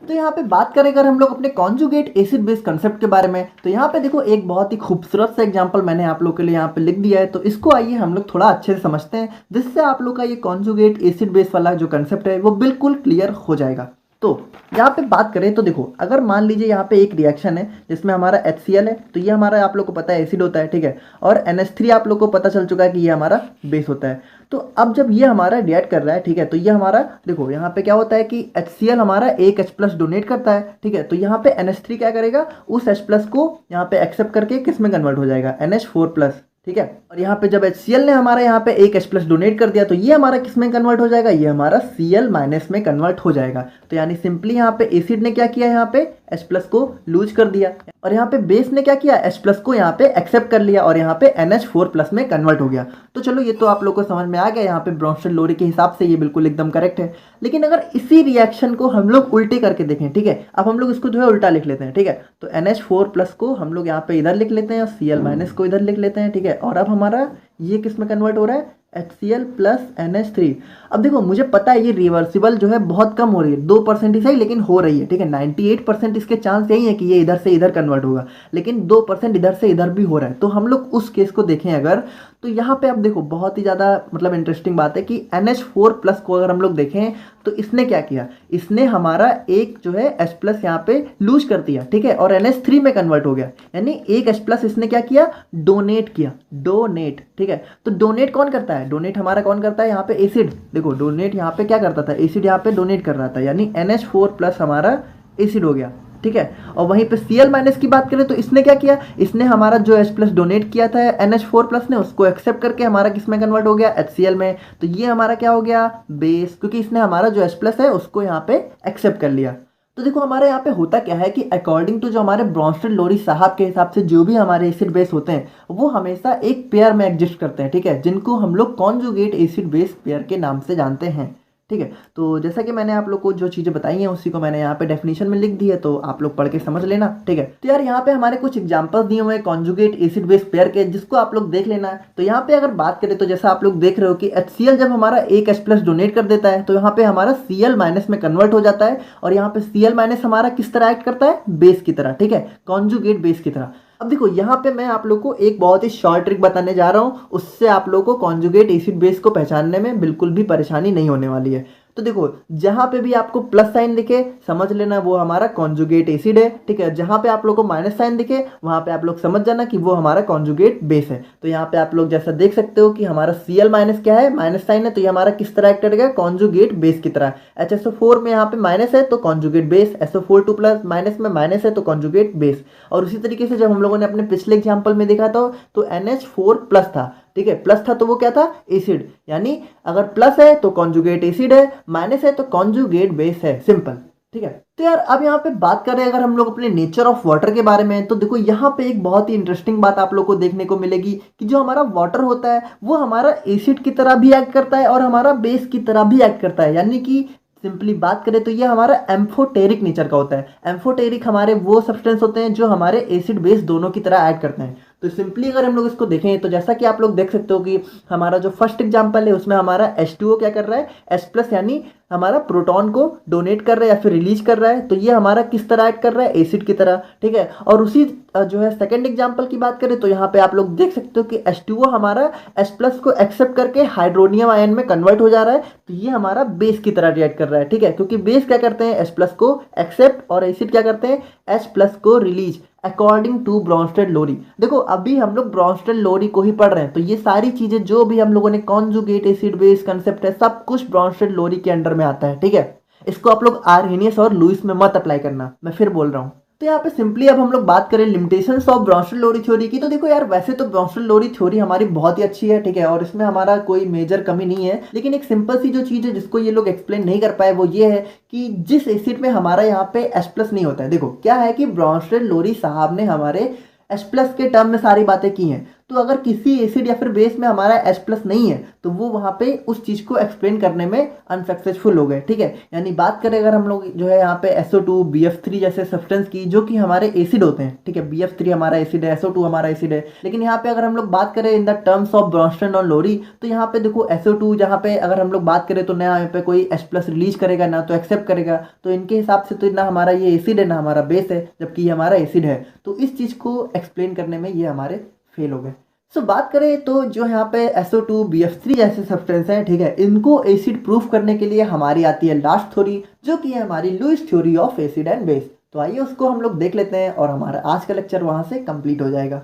तो यहाँ पे बात करें अगर हम लोग अपने कॉन्जुगेट एसिड बेस कंसेप्ट के बारे में, तो यहाँ पे देखो एक बहुत ही खूबसूरत सा एग्जांपल मैंने आप लोग के लिए यहाँ पे लिख दिया है। तो इसको आइए हम लोग थोड़ा अच्छे से समझते हैं, जिससे आप लोग का ये कॉन्जुगेट एसिड बेस वाला जो कंसेप्ट है वो बिल्कुल क्लियर हो जाएगा। तो यहाँ पे बात करें तो देखो, अगर मान लीजिए यहाँ पे एक रिएक्शन है जिसमें हमारा HCl है, तो ये हमारा आप लोग को पता है एसिड होता है, ठीक है, और NH3 आप लोग को पता चल चुका है कि ये हमारा बेस होता है। तो अब जब ये हमारा रिएक्ट कर रहा है, ठीक है, तो ये हमारा देखो यहाँ पे क्या होता है कि HCl हमारा एक H प्लस डोनेट करता है, ठीक है, तो यहाँ पे NH3 क्या करेगा, उस H प्लस को यहाँ पे एक्सेप्ट करके किस में कन्वर्ट हो जाएगा, NH4 प्लस, ठीक है। और यहाँ पे जब HCl ने हमारा यहाँ पे एक H प्लस डोनेट कर दिया तो ये हमारा किस में कन्वर्ट हो जाएगा, ये हमारा Cl माइनस में कन्वर्ट हो जाएगा। तो यानी सिंपली यहाँ पे एसिड ने क्या किया, यहाँ पे H प्लस को लूज कर दिया, और यहाँ पे बेस ने क्या किया, H प्लस को यहाँ पे एक्सेप्ट कर लिया और यहाँ पे NH4 प्लस में कन्वर्ट हो गया। तो चलो ये तो आप लोग को समझ में आ गया, यहाँ पे ब्रॉन्स्टन लोरी के हिसाब से ये बिल्कुल एकदम करेक्ट है। लेकिन अगर इसी रिएक्शन को हम लोग उल्टे करके देखें, ठीक है, अब हम लोग इसको जो है उल्टा लिख लेते हैं, ठीक है, तो NH4 प्लस को हम लोग यहाँ पे इधर लिख लेते हैं और Cl माइनस को इधर लिख लेते हैं, ठीक है, और अब हमारा ये किस में कन्वर्ट हो रहा है, HCl प्लस NH3। अब देखो मुझे पता है ये रिवर्सिबल जो है बहुत कम हो रही है, 2% ही सही लेकिन हो रही है, ठीक है, 98% इसके चांस यही है कि ये इधर से इधर कन्वर्ट होगा, लेकिन 2% इधर से इधर भी हो रहा है। तो हम लोग उस केस को देखें अगर, तो यहाँ पे अब देखो बहुत ही ज़्यादा मतलब इंटरेस्टिंग बात है कि NH4 प्लस को अगर हम लोग देखें तो इसने क्या किया, इसने हमारा एक जो है H प्लस यहाँ पे लूज कर दिया, ठीक है, और NH3 में कन्वर्ट हो गया, यानी एक H प्लस इसने क्या किया, डोनेट किया, डोनेट, ठीक है। तो डोनेट कौन करता है, डोनेट हमारा कौन करता है, यहाँ पे एसिड, देखो डोनेट यहाँ पे क्या करता था, एसिड यहाँ पे डोनेट कर रहा था, यानी NH4 प्लस हमारा एसिड हो गया, ठीक है। और वहीं पे Cl माइनस की बात करें तो इसने क्या किया, इसने हमारा जो H प्लस डोनेट किया था NH4 प्लस ने, उसको एक्सेप्ट करके हमारा किस में कन्वर्ट हो गया, HCl में। तो ये हमारा क्या हो गया, बेस, क्योंकि इसने हमारा जो H प्लस है उसको यहाँ पे एक्सेप्ट कर लिया। तो देखो हमारे यहाँ पे होता क्या है कि अकॉर्डिंग टू जो हमारे ब्रॉन्स्टन लोरी साहब के हिसाब से जो भी हमारे एसिड बेस होते हैं वो हमेशा एक पेयर में एग्जिस्ट करते हैं, ठीक है, जिनको हम लोग कॉन्जुगेट एसिड बेस पेयर के नाम से जानते हैं, ठीक है। तो जैसा कि मैंने आप लोग को जो चीज़ें बताई हैं उसी को मैंने यहाँ पे डेफिनेशन में लिख दी है, तो आप लोग पढ़ के समझ लेना, ठीक है। तो यार यहाँ पे हमारे कुछ एग्जांपल्स दिए हुए हैं कॉन्जुगेट एसिड बेस पेयर के, जिसको आप लोग देख लेना है। तो यहाँ पे अगर बात करें तो जैसा आप लोग देख रहे हो कि HCl जब हमारा एक H प्लस डोनेट कर देता है तो यहाँ पे हमारा Cl माइनस में कन्वर्ट हो जाता है, और यहाँ पे Cl माइनस हमारा किस तरह एक्ट करता है, बेस की तरह, ठीक है, कॉन्जुगेट बेस की तरह। अब देखो यहाँ पे मैं आप लोग को एक बहुत ही शॉर्ट ट्रिक बताने जा रहा हूँ, उससे आप लोग को कॉन्जुगेट एसिड बेस को पहचानने में बिल्कुल भी परेशानी नहीं होने वाली है। तो देखो जहाँ पे भी आपको प्लस साइन दिखे समझ लेना वो हमारा कॉन्जुगेट एसिड है, ठीक है, जहाँ पे आप लोग को माइनस साइन दिखे वहाँ पे आप लोग समझ जाना कि वो हमारा कॉन्जुगेट बेस है। तो यहाँ पे आप लोग जैसा देख सकते हो कि हमारा Cl माइनस क्या है, माइनस साइन है, तो ये हमारा किस तरह एक्ट करेगा, कॉन्जुगेट बेस की तरह। HSO4 में यहाँ पे माइनस है तो conjugate base, SO4 2 plus minus में माइनस है तो कॉन्जुगेट बेस। और उसी तरीके से जब हम लोगों ने अपने पिछले एग्जाम्पल में देखा था तो NH4 प्लस था, ठीक है, प्लस था तो वो क्या था, एसिड, यानी अगर प्लस है तो कॉन्जुगेट एसिड है, माइनस है तो कॉन्जुगेट बेस है, सिंपल। ठीक है, तो यार अब यहाँ पे बात करें अगर हम लोग अपने नेचर ऑफ वाटर के बारे में, तो देखो यहाँ पे एक बहुत ही इंटरेस्टिंग बात आप लोग को देखने को मिलेगी कि जो हमारा वाटर होता है वो हमारा एसिड की तरह भी एक्ट करता है और हमारा बेस की तरह भी एक्ट करता है, यानी कि सिंपली बात करें तो ये हमारा एम्फोटेरिक नेचर का होता है। एम्फोटेरिक हमारे वो सब्सटेंस होते हैं जो हमारे एसिड बेस दोनों की तरह एक्ट करते हैं। तो सिंपली अगर हम लोग इसको देखें तो जैसा कि आप लोग देख सकते हो कि हमारा जो फर्स्ट एग्जांपल है उसमें हमारा H2O क्या कर रहा है, H+ यानी हमारा प्रोटॉन को डोनेट कर रहा है या फिर रिलीज कर रहा है, तो ये हमारा किस तरह एक्ट कर रहा है, एसिड की तरह। ठीक है, और उसी जो है सेकंड एग्जांपल की बात करें तो यहाँ पे आप लोग देख सकते हो कि H2O हमारा H+ को एक्सेप्ट करके हाइड्रोनियम आयन में कन्वर्ट हो जा रहा है, तो ये हमारा बेस की तरह रिएक्ट कर रहा है। ठीक है, क्योंकि बेस क्या करते हैं, H+ को एक्सेप्ट और एसिड क्या करते हैं, H+ को रिलीज अकॉर्डिंग टू ब्रॉन्स्टेड लोरी। देखो अभी हम लोग ब्रॉन्स्टेड लोरी को ही पढ़ रहे हैं, तो ये सारी चीजें जो भी हम लोगों ने कॉन्जुगेट एसिड बेस कंसेप्ट है सब कुछ ब्रॉन्स्टेड लोरी के अंडर में आता है। ठीक है, इसको आप लोग आर्हेनियस और लुईस में मत अप्लाई करना, मैं फिर बोल रहा हूँ। तो यहाँ पे सिंपली अब हम लोग बात करें limitations of Bronsted Lowry theory की, तो देखो यार वैसे तो ब्रॉन्स्टेड लोरी थ्योरी हमारी बहुत ही अच्छी है, ठीक है, और इसमें हमारा कोई मेजर कमी नहीं है, लेकिन एक सिंपल सी जो चीज़ है जिसको ये लोग एक्सप्लेन नहीं कर पाए वो ये है कि जिस एसिड में हमारा यहाँ पे H+ नहीं होता है। देखो क्या है कि ब्रॉन्स्टेड लोरी साहब ने हमारे H+ के टर्म में सारी बातें की हैं, तो अगर किसी एसिड या फिर बेस में हमारा H+ नहीं है तो वो वहाँ पे उस चीज़ को एक्सप्लेन करने में अनसक्सेसफुल हो गए। ठीक है, यानी बात करें अगर हम लोग जो है यहाँ पे SO2 BF3 जैसे सब्सटेंस की जो कि हमारे एसिड होते हैं, ठीक है, BF3 हमारा एसिड है, SO2 हमारा एसिड है, लेकिन यहाँ पे अगर हम लोग बात करें in the terms of Brønsted और लोरी, तो यहाँ पे देखो SO2 जहाँ पे अगर हम लोग बात करें तो ना यहाँ पे कोई H+ रिलीज करेगा ना तो एक्सेप्ट करेगा, तो इनके हिसाब से तो ना हमारा ये एसिड है ना हमारा बेस है, जबकि ये हमारा एसिड है, तो इस चीज़ को एक्सप्लेन करने में ये हमारे फेल हो गए। सो बात करें तो जो यहाँ पे SO2 BF3 जैसे सब्सटेंस हैं, ठीक है, इनको एसिड प्रूफ करने के लिए हमारी आती है लास्ट थ्योरी जो कि है हमारी Lewis theory of acid and base. तो आइए उसको हम लोग देख लेते हैं और हमारा आज का लेक्चर वहाँ से कंप्लीट हो जाएगा।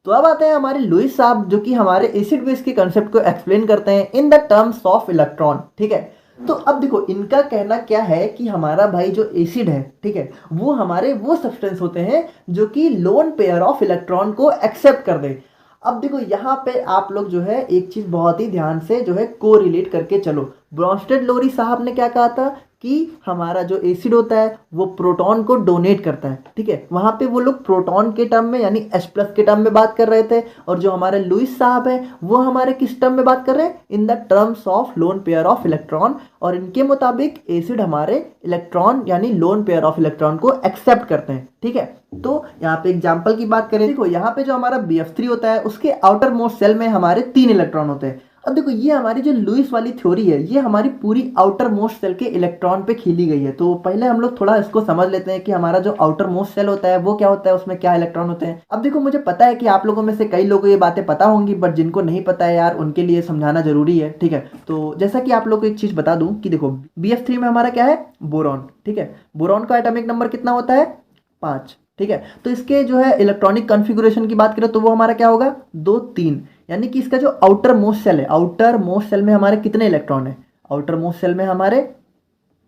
तो अब आते हैं हमारे लुईस साहब जो कि हमारे एसिड बेस के कंसेप्ट को एक्सप्लेन करते हैं in the terms of electron. ठीक है, तो अब देखो इनका कहना क्या है कि हमारा भाई जो एसिड है, ठीक है, वो हमारे वो सब्सटेंस होते हैं जो कि लोन पेयर ऑफ इलेक्ट्रॉन को एक्सेप्ट कर दे। अब देखो यहाँ पे आप लोग जो है एक चीज बहुत ही ध्यान से जो है को रिलेट करके चलो। ब्रॉन्स्टेड लोरी साहब ने क्या कहा था कि हमारा जो एसिड होता है वो प्रोटॉन को डोनेट करता है। ठीक है, वहां पे वो लोग प्रोटॉन के टर्म में यानी H+ के टर्म में बात कर रहे थे, और जो हमारे लुईस साहब है वो हमारे किस टर्म में बात कर रहे हैं, in the terms of loan pair of electron, और इनके मुताबिक एसिड हमारे इलेक्ट्रॉन यानी लोन पेयर ऑफ इलेक्ट्रॉन को एक्सेप्ट करते हैं। ठीक है, तो यहाँ पे एग्जाम्पल की बात करें, देखो यहाँ पे जो हमारा BF3 होता है उसके आउटर मोस्ट सेल में हमारे 3 इलेक्ट्रॉन होते हैं। अब देखो ये हमारी जो लुईस वाली थ्योरी है ये हमारी पूरी आउटर मोस्ट सेल के इलेक्ट्रॉन पे खीली गई है। तो पहले हम लोग थोड़ा इसको समझ लेते हैं कि हमारा जो आउटर मोस्ट सेल होता है वो क्या होता है, उसमें क्या इलेक्ट्रॉन होते हैं। अब देखो मुझे पता है कि आप लोगों में से कई लोगों को ये बातें पता होंगी, बट जिनको नहीं पता है यार उनके लिए समझाना जरूरी है। ठीक है, तो जैसा कि आप लोग को एक चीज बता दूं कि देखो BF3 में हमारा क्या है, बोरॉन। ठीक है, बोरॉन का एटॉमिक नंबर कितना होता है, 5। ठीक है, तो इसके जो है इलेक्ट्रॉनिक कॉन्फ़िगरेशन की बात करें तो वो हमारा क्या होगा, 2 3, यानी कि इसका जो आउटर मोस्ट सेल है, आउटर मोस्ट सेल में हमारे कितने इलेक्ट्रॉन है, आउटर मोस्ट सेल में हमारे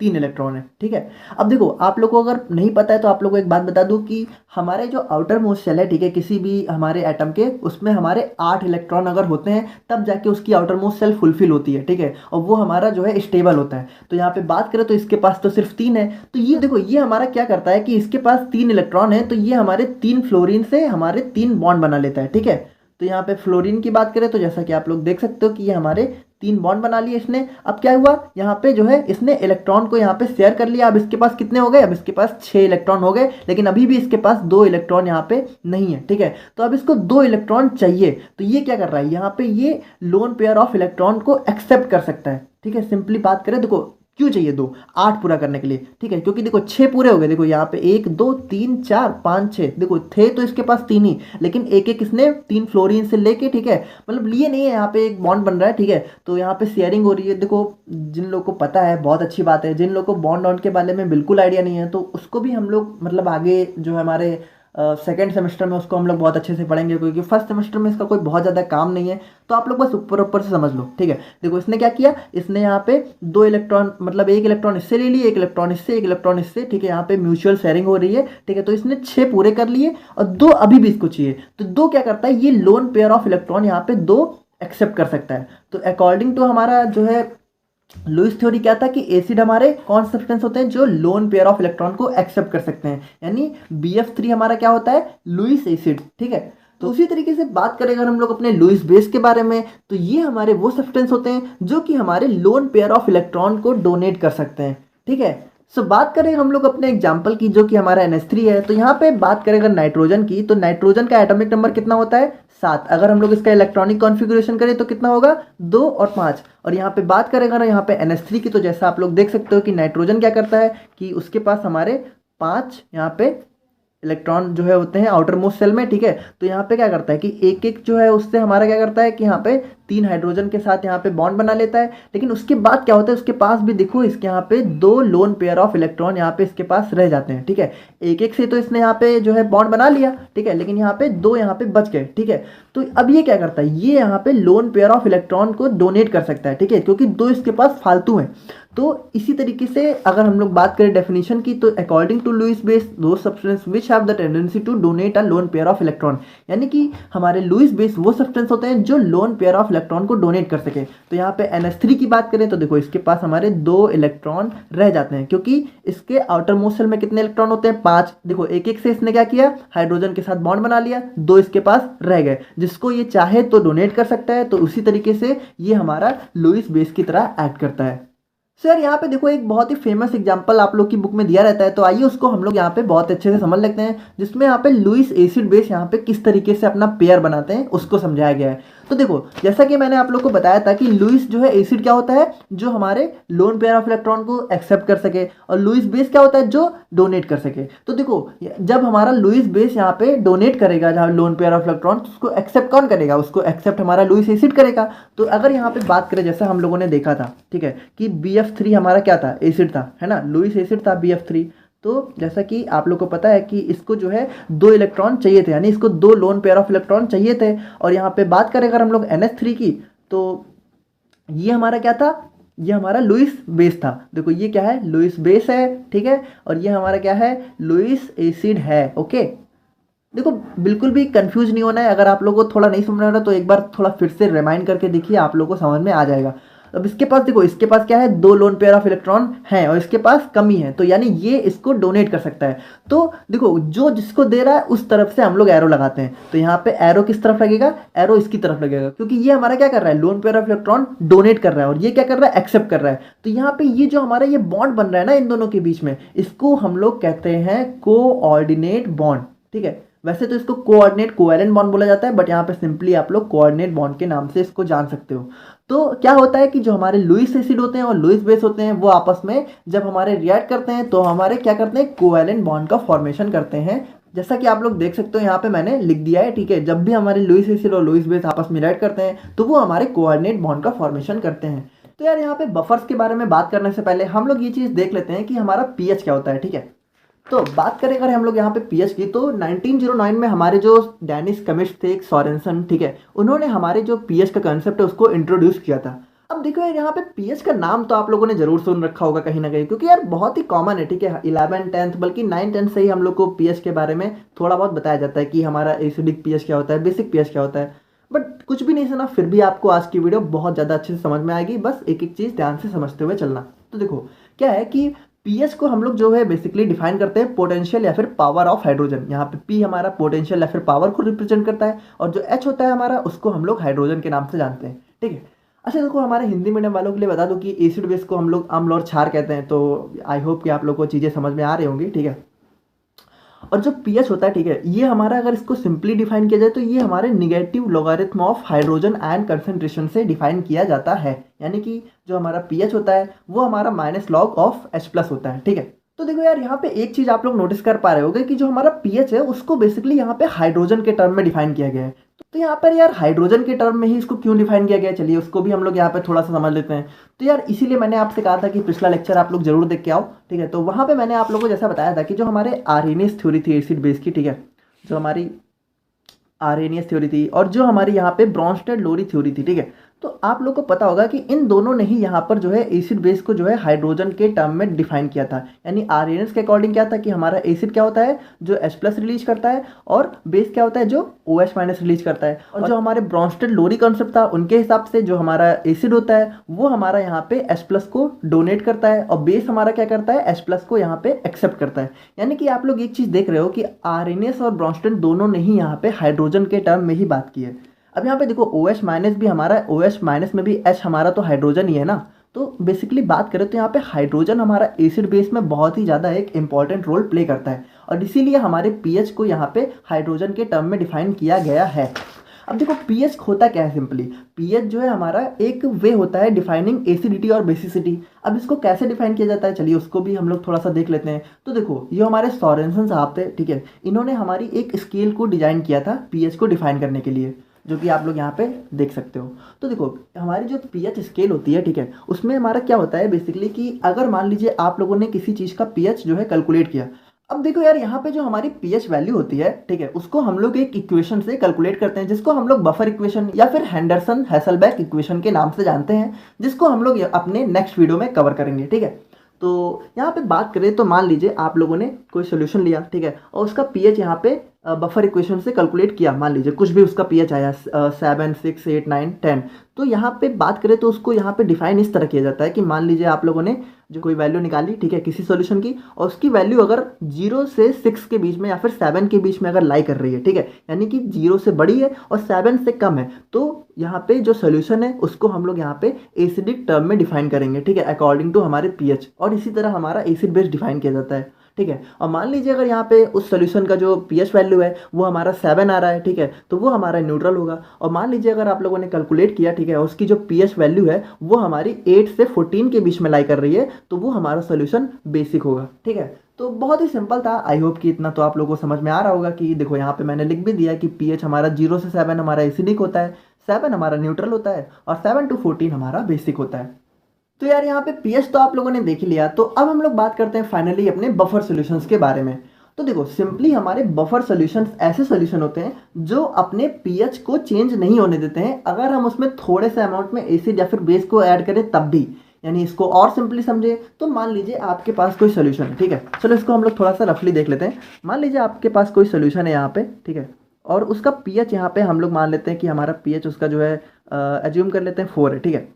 3 इलेक्ट्रॉन है। ठीक है, अब देखो आप लोग को अगर नहीं पता है तो आप लोग को एक बात बता दूं कि हमारे जो आउटर मोस्ट सेल है, ठीक है, किसी भी हमारे एटम के उसमें हमारे 8 इलेक्ट्रॉन अगर होते हैं तब जाके उसकी आउटर मोस्ट सेल फुलफिल होती है। ठीक है, और वो हमारा जो है स्टेबल होता है। तो यहाँ पे बात करें तो इसके पास तो सिर्फ 3 है, तो ये देखो ये हमारा क्या करता है कि इसके पास 3 इलेक्ट्रॉन है, तो ये हमारे 3 फ्लोरीन से हमारे 3 बॉन्ड बना लेता है। ठीक है, तो यहाँ पे फ्लोरीन की बात करें तो जैसा कि आप लोग देख सकते हो कि ये हमारे 3 बॉन्ड बना लिए इसने। अब क्या हुआ, यहाँ पे जो है इसने इलेक्ट्रॉन को यहाँ पे शेयर कर लिया। अब इसके पास कितने हो गए, अब इसके पास 6 इलेक्ट्रॉन हो गए, लेकिन अभी भी इसके पास 2 इलेक्ट्रॉन यहाँ पे नहीं है। ठीक है, तो अब इसको 2 इलेक्ट्रॉन चाहिए, तो ये क्या कर रहा है, यहाँ पे ये लोन पेयर ऑफ इलेक्ट्रॉन को एक्सेप्ट कर सकता है। ठीक है, सिंपली बात करें, देखो क्यों चाहिए 2, 8 पूरा करने के लिए। ठीक है, क्योंकि देखो 6 पूरे हो गए, देखो यहाँ पे 1 2 3 4 5 6, देखो थे तो इसके पास 3 ही, लेकिन एक एक इसने 3 फ्लोरीन से लेके, ठीक है, मतलब लिए नहीं है, यहाँ पे एक बॉन्ड बन रहा है। ठीक है, तो यहाँ पे शेयरिंग हो रही है। देखो जिन लोगों को पता है बहुत अच्छी बात है, जिन लोगों को बॉन्ड ऑन के बारे में बिल्कुल आइडिया नहीं है तो उसको भी हम लोग मतलब आगे जो हमारे सेकेंड सेमेस्टर में उसको हम लोग बहुत अच्छे से पढ़ेंगे, क्योंकि फर्स्ट सेमेस्टर में इसका कोई बहुत ज़्यादा काम नहीं है। तो आप लोग बस ऊपर ऊपर से समझ लो, ठीक है। देखो इसने क्या किया, इसने यहाँ पे 2 इलेक्ट्रॉन, मतलब 1 इलेक्ट्रॉन इससे ले लिए, 1 इलेक्ट्रॉन इससे, 1 इलेक्ट्रॉन इससे, ठीक है। यहाँ पे म्यूचुअल शेयरिंग हो रही है, ठीक है। तो इसने 6 पूरे कर लिए और 2 अभी भी इसको चाहिए। तो 2 क्या करता है, ये लोन पेयर ऑफ इलेक्ट्रॉन यहाँ पे 2 एक्सेप्ट कर सकता है। तो अकॉर्डिंग टू हमारा जो है लुईस थ्योरी क्या था कि एसिड हमारे कौन सब्सटेंस होते हैं जो लोन पेयर ऑफ इलेक्ट्रॉन को एक्सेप्ट कर सकते हैं, यानी BF3 हमारा क्या होता है, लुईस एसिड, ठीक है। तो उसी तरीके से बात करें अगर हम लोग अपने लुईस बेस के बारे में, तो ये हमारे वो सब्सटेंस होते हैं जो कि हमारे लोन पेयर ऑफ इलेक्ट्रॉन को डोनेट कर सकते हैं, ठीक है। सो बात करें हम लोग अपने एग्जाम्पल की जो कि हमारा NH3 है, तो यहाँ पे बात करें अगर नाइट्रोजन की, तो नाइट्रोजन का एटॉमिक नंबर कितना होता है, 7। अगर हम लोग इसका इलेक्ट्रॉनिक कॉन्फ़िगरेशन करें तो कितना होगा, 2 और 5। और यहाँ पे बात करें अगर यहाँ पे NH3 की, तो जैसा आप लोग देख सकते हो कि नाइट्रोजन क्या करता है कि उसके पास हमारे 5 यहाँ पे इलेक्ट्रॉन जो है होते हैं आउटर मोस्ट सेल में, ठीक है। तो यहाँ पे क्या करता है कि एक एक जो है उससे हमारा क्या करता है कि यहाँ पे 3 हाइड्रोजन के साथ यहाँ पे बॉन्ड बना लेता है। लेकिन उसके बाद क्या होता है, उसके पास भी देखो इसके यहाँ पे 2 लोन पेयर ऑफ इलेक्ट्रॉन यहाँ पे इसके पास रह जाते हैं, ठीक है। एक एक से तो इसने यहाँ पे जो है बॉन्ड बना लिया, ठीक है, लेकिन यहाँ पे 2 यहाँ पे बच गए, ठीक है। तो अब ये क्या करता है, ये यहाँ पे लोन पेयर ऑफ इलेक्ट्रॉन को डोनेट कर सकता है, ठीक है, क्योंकि 2 इसके पास फालतू हैं। तो इसी तरीके से अगर हम लोग बात करें डेफिनेशन की, तो अकॉर्डिंग टू लुईस बेस दो substance which have the tendency to donate a lone pair of electron, यानी कि हमारे लुईस बेस वो सब्सटेंस होते हैं जो लोन पेयर ऑफ इलेक्ट्रॉन को डोनेट कर सके। तो यहाँ पे NH3 की बात करें तो देखो इसके पास हमारे 2 इलेक्ट्रॉन रह जाते हैं, क्योंकि इसके आउटर मोस्ट सेल में कितने इलेक्ट्रॉन होते हैं, 5। देखो एक एक से इसने क्या किया, हाइड्रोजन के साथ बॉन्ड बना लिया, 2 इसके पास रह गए, जिसको ये चाहे तो डोनेट कर सकता है। तो उसी तरीके से ये हमारा लुईस बेस की तरह एक्ट करता है। सर यहाँ पे देखो एक बहुत ही फेमस एग्जांपल आप लोग की बुक में दिया रहता है, तो आइए उसको हम लोग यहाँ पे बहुत अच्छे से समझ लेते हैं, जिसमें यहाँ पे लुईस एसिड बेस यहाँ पे किस तरीके से अपना पेयर बनाते हैं उसको समझाया गया है। तो देखो जैसा कि मैंने आप लोग को बताया था कि लुईस जो है एसिड क्या होता है, जो हमारे लोन पेयर ऑफ इलेक्ट्रॉन को एक्सेप्ट कर सके, और लुईस बेस क्या होता है, जो डोनेट कर सके। तो देखो जब हमारा लुईस बेस यहाँ पे डोनेट करेगा जहाँ लोन पेयर ऑफ इलेक्ट्रॉन, तो उसको एक्सेप्ट कौन करेगा, उसको एक्सेप्ट हमारा लुईस एसिड करेगा। तो अगर यहाँ पे बात करें जैसा हम लोगों ने देखा था, ठीक है, कि BF3 हमारा क्या था, एसिड था, है ना, लुईस एसिड था BF3। तो जैसा कि आप लोग को पता है कि इसको जो है 2 इलेक्ट्रॉन चाहिए थे, यानी इसको 2 लोन पेयर ऑफ इलेक्ट्रॉन चाहिए थे। और यहाँ पे बात करें अगर हम लोग NH3 की, तो ये हमारा क्या था, ये हमारा लुईस बेस था। देखो ये क्या है, लुईस बेस है, ठीक है, और ये हमारा क्या है, लुईस एसिड है, ओके। देखो बिल्कुल भी कंफ्यूज नहीं होना है, अगर आप लोगों को थोड़ा नहीं समझ रहा तो एक बार थोड़ा फिर से रिमाइंड करके देखिए, आप लोगों को समझ में आ जाएगा। अब इसके पास देखो, इसके पास क्या है, 2 लोन पेयर ऑफ इलेक्ट्रॉन हैं और इसके पास कमी है, तो यानी ये इसको डोनेट कर सकता है। तो देखो जो जिसको दे रहा है उस तरफ से हम लोग एरो लगाते हैं। तो यहाँ पे एरो किस तरफ लगेगा, एरो इसकी तरफ लगेगा, क्योंकि ये हमारा क्या कर रहा है, loan pair of electron donate कर रहा है और ये क्या कर रहा है, एक्सेप्ट कर रहा है। तो यहाँ पे ये जो हमारा ये बॉन्ड बन रहा है ना इन दोनों के बीच में, इसको हम लोग कहते हैं कोऑर्डिनेट बॉन्ड, ठीक है। वैसे तो इसको कोऑर्डिनेट कोवैलेंट बॉन्ड बोला जाता है, बट यहाँ पे सिंपली आप लोग कोऑर्डिनेट बॉन्ड के नाम से इसको जान सकते हो। तो क्या होता है कि जो हमारे लुईस एसिड होते हैं और लुईस बेस होते हैं, वो आपस में जब हमारे रिएक्ट करते हैं तो हमारे क्या करते हैं, कोवैलेंट बॉन्ड का फॉर्मेशन करते हैं। जैसा कि आप लोग देख सकते हो यहाँ पे मैंने लिख दिया है, ठीक है। जब भी हमारे लुईस एसिड और लुईस बेस आपस में रिएक्ट करते हैं तो वो हमारे कोऑर्डिनेट बॉन्ड का फॉर्मेशन करते हैं। तो यार यहाँ पे बफर्स के बारे में बात करने से पहले हम लोग ये चीज़ देख लेते हैं कि हमारा पीएच क्या होता है, ठीक है। तो बात करें अगर हम लोग यहाँ पे पीएच की, तो 1909 में हमारे जो डैनिश केमिस्ट थे एक सोरेनसन, ठीक है, उन्होंने हमारे जो पीएच का कंसेप्ट है उसको इंट्रोड्यूस किया था। अब देखो यार यहाँ पे पीएच का नाम तो आप लोगों ने जरूर सुन रखा होगा कहीं ना कहीं, क्योंकि यार बहुत ही कॉमन है, ठीक है। 11 10th बल्कि 9 10 से ही हम लोग को पीएच के बारे में थोड़ा बहुत बताया जाता है कि हमारा एसिडिक पीएच क्या होता है, बेसिक पीएच क्या होता है। बट कुछ भी नहीं सुना, फिर भी आपको आज की वीडियो बहुत ज़्यादा अच्छे से समझ में आएगी, बस एक एक चीज़ ध्यान से समझते हुए चलना। तो देखो क्या है कि पीएच को हम लोग जो है बेसिकली डिफाइन करते हैं पोटेंशियल या फिर पावर ऑफ हाइड्रोजन। यहाँ पे पी हमारा पोटेंशियल या फिर पावर को रिप्रेजेंट करता है, और जो एच होता है हमारा उसको हम लोग हाइड्रोजन के नाम से जानते हैं, ठीक है। अच्छा देखो हमारे हिंदी मीडियम वालों के लिए बता दूं कि एसिड बेस को हम लोग अम्ल और क्षार कहते हैं, तो आई होप कि आप लोग को चीज़ें समझ में आ रही होंगी, ठीक है। और जो पीएच होता है, ठीक है, ये हमारा अगर इसको सिंपली डिफाइन किया जाए तो ये हमारे negative logarithm of hydrogen ion concentration से डिफाइन किया जाता है, यानी कि जो हमारा पीएच होता है वो हमारा माइनस लॉग ऑफ H+ होता है, ठीक है। तो देखो यार यहाँ पे एक चीज़ आप लोग नोटिस कर पा रहे होंगे कि जो हमारा पीएच है उसको बेसिकली यहाँ पे हाइड्रोजन के टर्म में डिफाइन किया गया है। तो यहाँ पर यार हाइड्रोजन के टर्म में ही इसको क्यों डिफाइन किया गया है, चलिए उसको भी हम लोग यहाँ पे थोड़ा सा समझ लेते हैं। तो यार इसीलिए मैंने आपसे कहा था कि पिछला लेक्चर आप लोग जरूर देख के आओ, ठीक है। तो वहाँ पे मैंने आप लोगों को जैसा बताया था कि जो हमारे आर्हेनियस थ्योरी थी एसिड बेस की, ठीक है, जो हमारी आर्हेनियस थ्योरी थी और जो हमारी यहाँ पे ब्रॉन्स्टेड लोरी थ्योरी थी, ठीक है। तो आप लोग को पता होगा कि इन दोनों ने ही यहाँ पर जो है एसिड बेस को जो है हाइड्रोजन के टर्म में डिफाइन किया था। यानी आर्हेनियस के अकॉर्डिंग क्या था कि हमारा एसिड क्या होता है जो H+ रिलीज करता है और बेस क्या होता है जो OH- रिलीज करता है। और जो हमारे ब्रॉन्स्टेड लोरी कॉन्सेप्ट था उनके हिसाब से जो हमारा एसिड होता है वो हमारा यहाँ पे H+ को डोनेट करता है और बेस हमारा क्या करता है H+ को यहाँ पे एक्सेप्ट करता है। यानी कि आप लोग एक चीज़ देख रहे हो कि आर्हेनियस और ब्रॉन्स्टेड दोनों ने ही यहाँ पे हाइड्रोजन के टर्म में ही बात की है। अब यहाँ पे देखो OH- भी हमारा OH- में भी H हमारा तो हाइड्रोजन ही है ना। तो बेसिकली बात करें तो यहाँ पे हाइड्रोजन हमारा एसिड बेस में बहुत ही ज़्यादा एक इंपॉर्टेंट रोल प्ले करता है और इसीलिए हमारे पीएच को यहाँ पे हाइड्रोजन के टर्म में डिफाइन किया गया है। अब देखो पीएच होता क्या है, सिंपली पीएच जो है हमारा एक वे होता है डिफाइनिंग एसिडिटी और बेसिसिटी। अब इसको कैसे डिफाइन किया जाता है चलिए उसको भी हम लोग थोड़ा सा देख लेते हैं। तो देखो ये हमारे सोरेनसन साहब थे, ठीक है। इन्होंने हमारी एक स्केल को डिजाइन किया था पीएच को डिफाइन करने के लिए, जो कि आप लोग यहाँ पे देख सकते हो। तो देखो हमारी जो पीएच स्केल होती है, ठीक है, उसमें हमारा क्या होता है बेसिकली कि अगर मान लीजिए आप लोगों ने किसी चीज़ का पीएच जो है कैलकुलेट किया। अब देखो यार यहाँ पे जो हमारी पीएच वैल्यू होती है, ठीक है, उसको हम लोग एक इक्वेशन से कैलकुलेट करते हैं जिसको हम लोग बफर इक्वेशन या फिर हेंडरसन हैसलबैक इक्वेशन के नाम से जानते हैं, जिसको हम लोग अपने नेक्स्ट वीडियो में कवर करेंगे, ठीक है। तो यहाँ पे बात करें तो मान लीजिए आप लोगों ने कोई सोल्यूशन लिया, ठीक है, और उसका पीएच यहाँ पे बफर इक्वेशन से कैलकुलेट किया, मान लीजिए कुछ भी उसका पीएच आया 7, 6, 8, 9, 10। तो यहाँ पे बात करें तो उसको यहाँ पे डिफाइन इस तरह किया जाता है कि मान लीजिए आप लोगों ने जो कोई वैल्यू निकाली, ठीक है, किसी सॉल्यूशन की, और उसकी वैल्यू अगर 0 से 6 के बीच में या फिर 7 के बीच में अगर लाई कर रही है, ठीक है, यानी कि 0 से बड़ी है और 7 से कम है, तो यहाँ पे जो सोल्यूशन है उसको हम लोग यहाँ पे एसिडिक टर्म में डिफाइन करेंगे, ठीक है, अकॉर्डिंग टू हमारे पीएच। और इसी तरह हमारा एसिड बेस डिफाइन किया जाता है, ठीक है। और मान लीजिए अगर यहाँ पे उस सोल्यूशन का जो पीएच वैल्यू है वो हमारा 7 आ रहा है, ठीक है, तो वो हमारा न्यूट्रल होगा। और मान लीजिए अगर आप लोगों ने कैलकुलेट किया, ठीक है, उसकी जो पीएच वैल्यू है वो हमारी 8 से 14 के बीच में लाई कर रही है, तो वो हमारा सोल्यूशन बेसिक होगा, ठीक है। तो बहुत ही सिंपल था। आई होप कि इतना तो आप लोगों को समझ में आ रहा होगा कि देखो यहाँ पे मैंने लिख भी दिया कि पीएच हमारा 0 से 7 हमारा एसिडिक होता है, 7 हमारा न्यूट्रल होता है और 7 to 14 हमारा बेसिक होता है। तो यार यहाँ पे पीएच तो आप लोगों ने देख ही लिया, तो अब हम लोग बात करते हैं फाइनली अपने बफर सॉल्यूशंस के बारे में। तो देखो सिंपली हमारे बफर सॉल्यूशंस ऐसे सॉल्यूशन होते हैं जो अपने पीएच को चेंज नहीं होने देते हैं अगर हम उसमें थोड़े से अमाउंट में एसिड या फिर बेस को ऐड करें तब भी। यानी इसको और सिंपली समझे तो मान लीजिए आपके पास कोई सोल्यूशन है, ठीक है, चलो इसको हम लोग थोड़ा सा रफली देख लेते हैं। मान लीजिए आपके पास कोई सोल्यूशन है यहाँ पे, ठीक है, और उसका पीएच यहाँ पे हम लोग मान लेते हैं कि हमारा पीएच उसका जो है एज्यूम कर लेते हैं 4 है, ठीक है।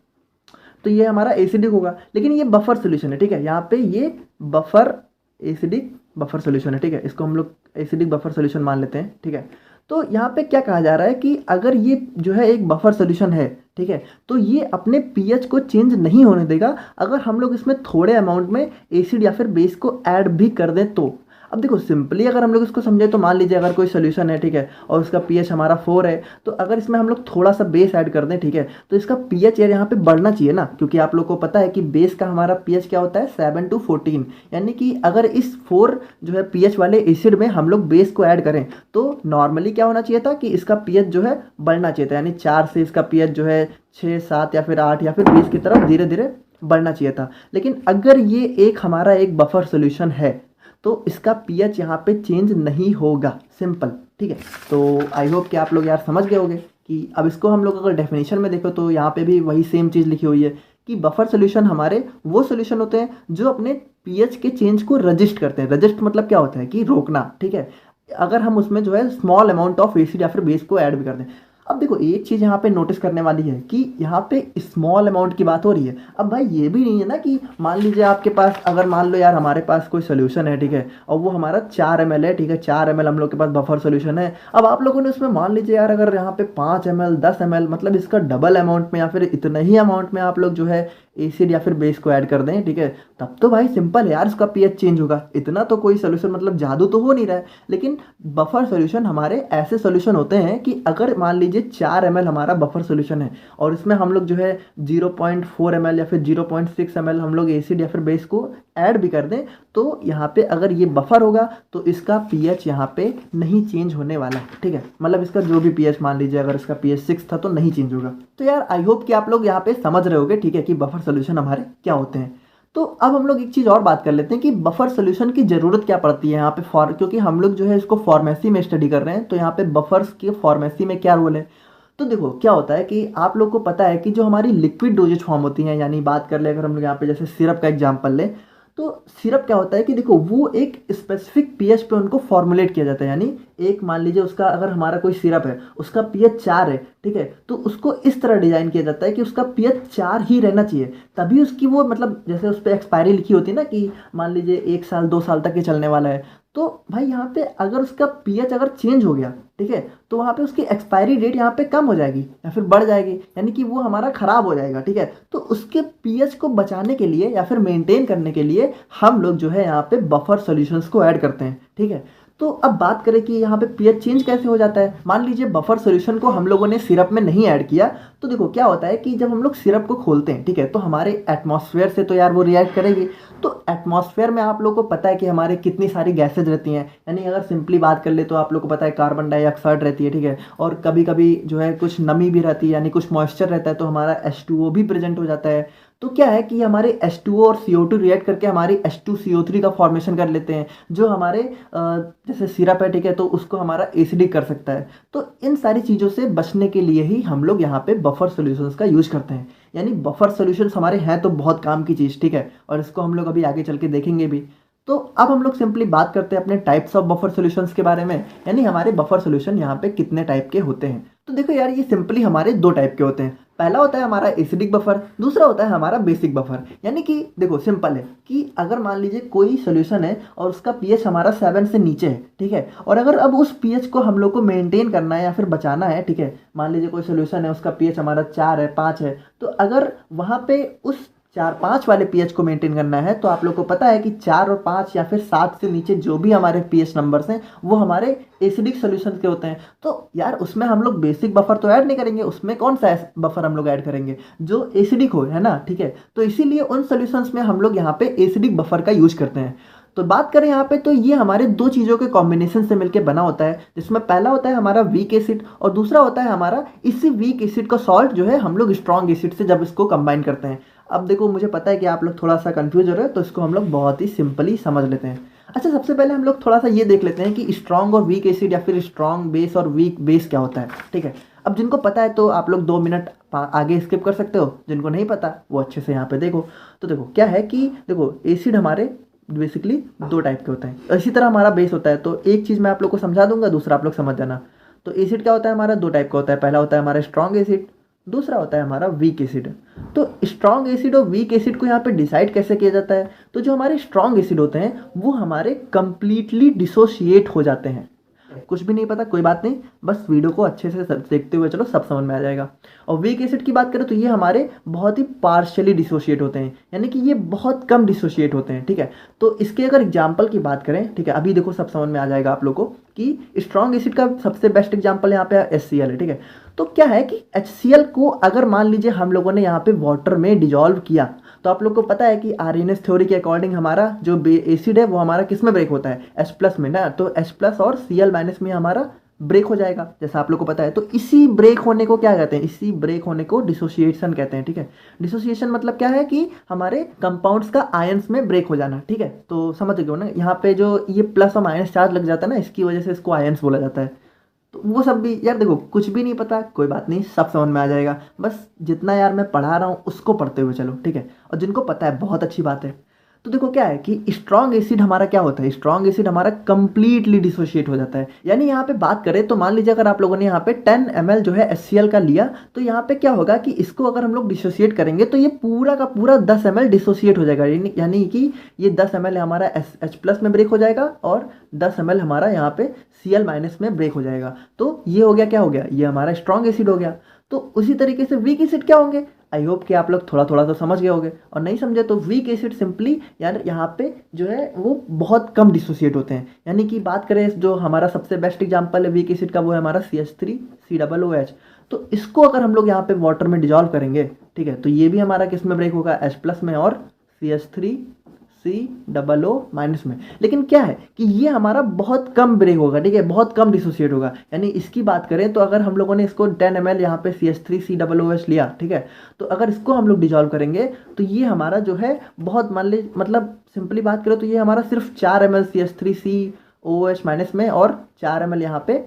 तो ये हमारा एसिडिक होगा, लेकिन ये बफर सोल्यूशन है, ठीक है, यहाँ पे ये बफर एसिडिक बफर सोल्यूशन है, ठीक है, इसको हम लोग एसिडिक बफर सोल्यूशन मान लेते हैं, ठीक है। तो यहाँ पे क्या कहा जा रहा है कि अगर ये जो है एक बफर सोल्यूशन है, ठीक है, तो ये अपने पीएच को चेंज नहीं होने देगा अगर हम लोग इसमें थोड़े अमाउंट में एसिड या फिर बेस को ऐड भी कर दें तो। अब देखो सिंपली अगर हम लोग इसको समझे तो मान लीजिए अगर कोई सोल्यूशन है, ठीक है, और उसका पीएच हमारा 4 है, तो अगर इसमें हम लोग थोड़ा सा बेस ऐड कर दें, ठीक है, तो इसका पीएच यार यहाँ पे बढ़ना चाहिए ना, क्योंकि आप लोग को पता है कि बेस का हमारा पीएच क्या होता है 7 to 14। यानी कि अगर इस 4 जो है पीएच वाले एसिड में हम लोग बेस को ऐड करें तो नॉर्मली क्या होना चाहिए था कि इसका पीएच जो है बढ़ना चाहिए था, यानी 4 से इसका पीएच जो है 6, 7 या फिर 8 या फिर 20 की तरफ धीरे धीरे बढ़ना चाहिए था। लेकिन अगर ये एक हमारा एक बफर सोल्यूशन है तो इसका पीएच यहाँ पे चेंज नहीं होगा, सिंपल, ठीक है। तो आई होप कि आप लोग यार समझ गए होंगे कि अब इसको हम लोग अगर डेफिनेशन में देखो तो यहाँ पे भी वही सेम चीज़ लिखी हुई है कि बफर सोल्यूशन हमारे वो सोल्यूशन होते हैं जो अपने पीएच के चेंज को रजिस्ट करते हैं। रजिस्ट मतलब क्या होता है कि रोकना, ठीक है, अगर हम उसमें जो है स्मॉल अमाउंट ऑफ एसिड या फिर बेस को ऐड भी कर दें। अब देखो एक चीज़ यहाँ पे नोटिस करने वाली है कि यहाँ पे स्मॉल अमाउंट की बात हो रही है। अब भाई ये भी नहीं है ना कि मान लीजिए आपके पास अगर मान लो यार हमारे पास कोई सोल्यूशन है, ठीक है, और वो हमारा 4 ml है, ठीक है, 4 ml हम लोग के पास बफर सोल्यूशन है। अब आप लोगों ने उसमें मान लीजिए यार अगर यहाँ पे 5 ml 10 ml मतलब इसका डबल अमाउंट में या फिर इतना ही अमाउंट में आप लोग जो है एसिड या फिर बेस को ऐड कर दें, ठीक है, तब तो भाई सिंपल है यार इसका पीएच चेंज होगा। इतना तो कोई सोल्यूशन मतलब जादू तो हो नहीं रहा है। लेकिन बफर सोल्यूशन हमारे ऐसे सोल्यूशन होते हैं कि अगर मान लीजिए 4 ml हमारा बफर सोल्यूशन है और इसमें हम लोग जो है 0.4 ml या फिर 0.6 ml हम लोग एसिड या फिर बेस को ऐड भी कर दें, तो यहाँ पे अगर ये बफर होगा तो इसका पीएच यहाँ पे नहीं चेंज होने वाला, ठीक है, मतलब इसका जो भी पीएच मान लीजिए अगर इसका पीएच 6 था तो नहीं चेंज होगा। तो यार आई होप कि आप लोग यहाँ पे समझ रहे होगे, ठीक है, कि बफर सोल्यूशन हमारे क्या होते हैं। तो अब हम लोग एक चीज़ और बात कर लेते हैं कि बफर सोल्यूशन की ज़रूरत क्या पड़ती है यहाँ पे क्योंकि हम लोग जो है इसको फार्मेसी में स्टडी कर रहे हैं, तो यहाँ पे बफर्स के फार्मेसी में क्या रोल है। तो देखो क्या होता है कि आप लोग को पता है कि जो हमारी लिक्विड डोजेज फॉर्म होती हैं, यानी बात कर ले अगर हम लोग यहाँ पे जैसे सिरप का एग्जांपल लें, तो सिरप क्या होता है कि देखो वो एक स्पेसिफिक पीएच पे उनको फॉर्मुलेट किया जाता है। यानी एक मान लीजिए उसका अगर हमारा कोई सिरप है उसका पीएच 4 है, ठीक है, तो उसको इस तरह डिजाइन किया जाता है कि उसका पीएच 4 ही रहना चाहिए, तभी उसकी वो मतलब जैसे उस पर एक्सपायरी लिखी होती है ना कि मान लीजिए 1 साल 2 साल तक ये चलने वाला है। तो भाई यहाँ पे अगर उसका पीएच अगर चेंज हो गया, ठीक है, तो वहाँ पे उसकी एक्सपायरी डेट यहाँ पे कम हो जाएगी या फिर बढ़ जाएगी, यानी कि वो हमारा खराब हो जाएगा, ठीक है। तो उसके पीएच को बचाने के लिए या फिर मेंटेन करने के लिए हम लोग जो है यहाँ पे बफर सॉल्यूशंस को ऐड करते हैं, ठीक है। तो अब बात करें कि यहाँ पे पीएच चेंज कैसे हो जाता है। मान लीजिए बफर सॉल्यूशन को हम लोगों ने सिरप में नहीं ऐड किया, तो देखो क्या होता है कि जब हम लोग सिरप को खोलते हैं, ठीक है, तो हमारे एटमॉस्फेयर से तो यार वो रिएक्ट करेगी। तो एटमॉस्फेयर में आप लोगों को पता है कि हमारे कितनी सारी गैसेज रहती हैं, यानी अगर सिंपली बात कर ले तो आप लोग को पता है कार्बन डाइऑक्साइड रहती है, ठीक है, और कभी कभी जो है कुछ नमी भी रहती है, यानी कुछ मॉइस्चर रहता है, तो हमारा H2O भी प्रेजेंट हो जाता है। तो क्या है कि हमारे H2O और CO2 रिएक्ट करके हमारी H2CO3 का फॉर्मेशन कर लेते हैं, जो हमारे जैसे सिरप है, ठीक है, तो उसको हमारा एसिडिक कर सकता है। तो इन सारी चीज़ों से बचने के लिए ही हम लोग यहाँ पे बफर सॉल्यूशंस का यूज करते हैं। यानी बफर सॉल्यूशंस हमारे हैं तो बहुत काम की चीज़, ठीक है, और इसको हम लोग अभी आगे चल के देखेंगे भी। तो अब हम लोग सिंपली बात करते हैं अपने टाइप्स ऑफ बफर सॉल्यूशंस के बारे में, यानी हमारे बफर सॉल्यूशन यहाँ पे कितने टाइप के होते हैं। तो देखो यार ये सिंपली हमारे 2 टाइप के होते हैं। पहला होता है हमारा एसिडिक बफर, दूसरा होता है हमारा बेसिक बफर। यानी कि देखो सिंपल है कि अगर मान लीजिए कोई सोल्यूशन है और उसका पीएच हमारा 7 से नीचे है, ठीक है, और अगर अब उस पीएच को हम लोग को मेंटेन करना है या फिर बचाना है, ठीक है, मान लीजिए कोई सोल्यूशन है उसका पीएच हमारा 4 है 5 है, तो अगर वहाँ पे उस 4-5 वाले पीएच को मेंटेन करना है, तो आप लोग को पता है कि 4 और 5 या फिर 7 से नीचे जो भी हमारे पीएच नंबर्स हैं वो हमारे एसिडिक सॉल्यूशन के होते हैं। तो यार उसमें हम लोग बेसिक बफर तो ऐड नहीं करेंगे, उसमें कौन सा बफर हम लोग ऐड करेंगे जो एसिडिक हो, है ना, ठीक है। तो इसीलिए उन सॉल्यूशंस में हम लोग यहाँ पे एसिडिक बफर का यूज करते हैं। तो बात करें यहाँ पे तो ये हमारे 2 चीज़ों के कॉम्बिनेशन से मिलकर बना होता है, जिसमें पहला होता है हमारा वीक एसिड और दूसरा होता है हमारा इसी वीक एसिड का सॉल्ट जो है हम लोग स्ट्रॉन्ग एसिड से जब इसको कंबाइन करते हैं। अब देखो मुझे पता है कि आप लोग थोड़ा सा कंफ्यूज हो रहे हो, तो इसको हम लोग बहुत ही सिंपली समझ लेते हैं। अच्छा सबसे पहले हम लोग थोड़ा सा ये देख लेते हैं कि स्ट्रॉन्ग और वीक एसिड या फिर स्ट्रॉन्ग बेस और वीक बेस क्या होता है, ठीक है। अब जिनको पता है तो आप लोग 2 मिनट आगे स्किप कर सकते हो, जिनको नहीं पता वो अच्छे से यहाँ पे देखो। तो देखो क्या है कि देखो एसिड हमारे बेसिकली 2 टाइप के होते हैं, इसी तरह हमारा बेस होता है। तो एक चीज़ मैं आप लोग को समझा दूंगा, दूसरा आप लोग समझ जाना। तो एसिड क्या होता है हमारा 2 टाइप का होता है, पहला होता है हमारा स्ट्रॉन्ग एसिड, दूसरा होता है हमारा वीक एसिड। तो स्ट्रॉन्ग एसिड और वीक एसिड को यहाँ पे डिसाइड कैसे किया जाता है, तो जो हमारे स्ट्रॉन्ग एसिड होते हैं वो हमारे कंप्लीटली डिसोशिएट हो जाते हैं। कुछ भी नहीं पता कोई बात नहीं, बस वीडियो को अच्छे से देखते हुए चलो, सब समझ में आ जाएगा। और वीक एसिड की बात करें तो ये हमारे बहुत ही पार्शियली डिसोशिएट होते हैं, यानी कि ये बहुत कम डिसोशिएट होते हैं, ठीक है। तो इसके अगर एग्जाम्पल की बात करें, ठीक है, अभी देखो सब समझ में आ जाएगा आप लोग को कि स्ट्रॉन्ग एसिड का सबसे बेस्ट एग्जाम्पल यहाँ पे HCl है, ठीक है। तो क्या है कि HCl को अगर मान लीजिए हम लोगों ने यहाँ पे वाटर में डिजॉल्व किया, तो आप लोग को पता है कि आर्हेनियस थ्योरी के अकॉर्डिंग हमारा जो एसिड है वो हमारा किस में ब्रेक होता है, H+ में ना। तो H+ और Cl- में हमारा ब्रेक हो जाएगा, जैसा आप लोग को पता है। तो इसी ब्रेक होने को क्या कहते हैं, इसी ब्रेक होने को डिसोसिएशन कहते हैं, ठीक है। डिसोसिएशन मतलब क्या है कि हमारे कंपाउंड्स का आयंस में ब्रेक हो जाना, ठीक है। तो समझ गए हो ना, यहाँ पे जो ये प्लस और माइनस चार्ज लग जाता है ना, इसकी वजह से इसको आयंस बोला जाता है। तो वो सब भी यार देखो कुछ भी नहीं पता कोई बात नहीं, सब समझ में आ जाएगा, बस जितना यार मैं पढ़ा रहा हूँ उसको पढ़ते हुए चलो, ठीक है। और जिनको पता है बहुत अच्छी बात है। तो देखो क्या है कि स्ट्रॉन्ग एसिड हमारा क्या होता है, स्ट्रॉन्ग एसिड हमारा कंप्लीटली डिसोशिएट हो जाता है। यानी यहाँ पे बात करें तो मान लीजिए अगर आप लोगों ने यहाँ पे 10 ml जो है HCl का लिया, तो यहाँ पे क्या होगा कि इसको अगर हम लोग डिसोशिएट करेंगे तो ये पूरा का पूरा 10 ml डिसोशिएट हो जाएगा, यानी कि ये 10 ml हमारा H+ में ब्रेक हो जाएगा और 10 ml हमारा यहाँ पे Cl- में ब्रेक हो जाएगा। तो ये हो गया, क्या हो गया, ये हमारा स्ट्रॉन्ग एसिड हो गया। तो उसी तरीके से वीक एसिड क्या होंगे, आई होप कि आप लोग थोड़ा थोड़ा तो समझ गए होंगे, और नहीं समझे तो वीक एसिड सिंपली यार यहाँ पे जो है वो बहुत कम डिसोसिएट होते हैं। यानी कि बात करें जो हमारा सबसे बेस्ट एग्जांपल है वीक एसिड का, वो है हमारा CH3COOH। तो इसको अगर हम लोग यहाँ पे वाटर में डिजॉल्व करेंगे, ठीक है, तो ये भी हमारा किस में ब्रेक होगा, H+ में और COO माइनस में। लेकिन क्या है कि ये हमारा बहुत कम ब्रेक होगा, ठीक है, बहुत कम डिसोसिएट होगा। यानी इसकी बात करें तो अगर हम लोगों ने इसको 10 ml यहाँ पे CH3COOH लिया, ठीक है, तो अगर इसको हम लोग डिजॉल्व करेंगे तो ये हमारा जो है बहुत, मान ली मतलब सिंपली बात करें तो ये हमारा सिर्फ 4 ml CH3COOH माइनस में और 4 ml यहाँ पे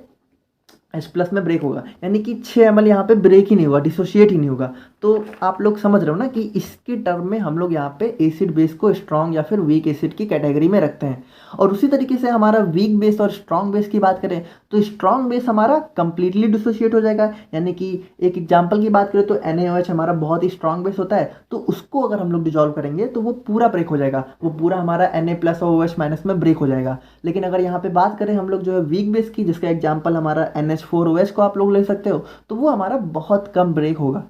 H+ में ब्रेक होगा। यानी कि 6 ml यहाँ पे ब्रेक ही नहीं होगा, डिसोशिएट ही नहीं होगा। तो आप लोग समझ रहे हो ना कि इसके टर्म में हम लोग यहाँ पे एसिड बेस को स्ट्रॉन्ग या फिर वीक एसिड की कैटेगरी में रखते हैं। और उसी तरीके से हमारा वीक बेस और स्ट्रॉन्ग बेस की बात करें तो स्ट्रॉन्ग बेस हमारा कंप्लीटली डिसोशिएट हो जाएगा। यानी कि एक एग्जाम्पल की बात करें तो NaOH हमारा बहुत ही स्ट्रॉन्ग बेस होता है, तो उसको अगर हम लोग डिजॉल्व करेंगे तो वो पूरा ब्रेक हो जाएगा, वो पूरा हमारा Na+ और OH- में ब्रेक हो जाएगा। लेकिन अगर यहाँ पे बात करें हम लोग जो है वीक बेस की, जिसका एग्जाम्पल हमारा NH4OH को आप लोग ले सकते हो, तो वो हमारा बहुत कम ब्रेक होगा।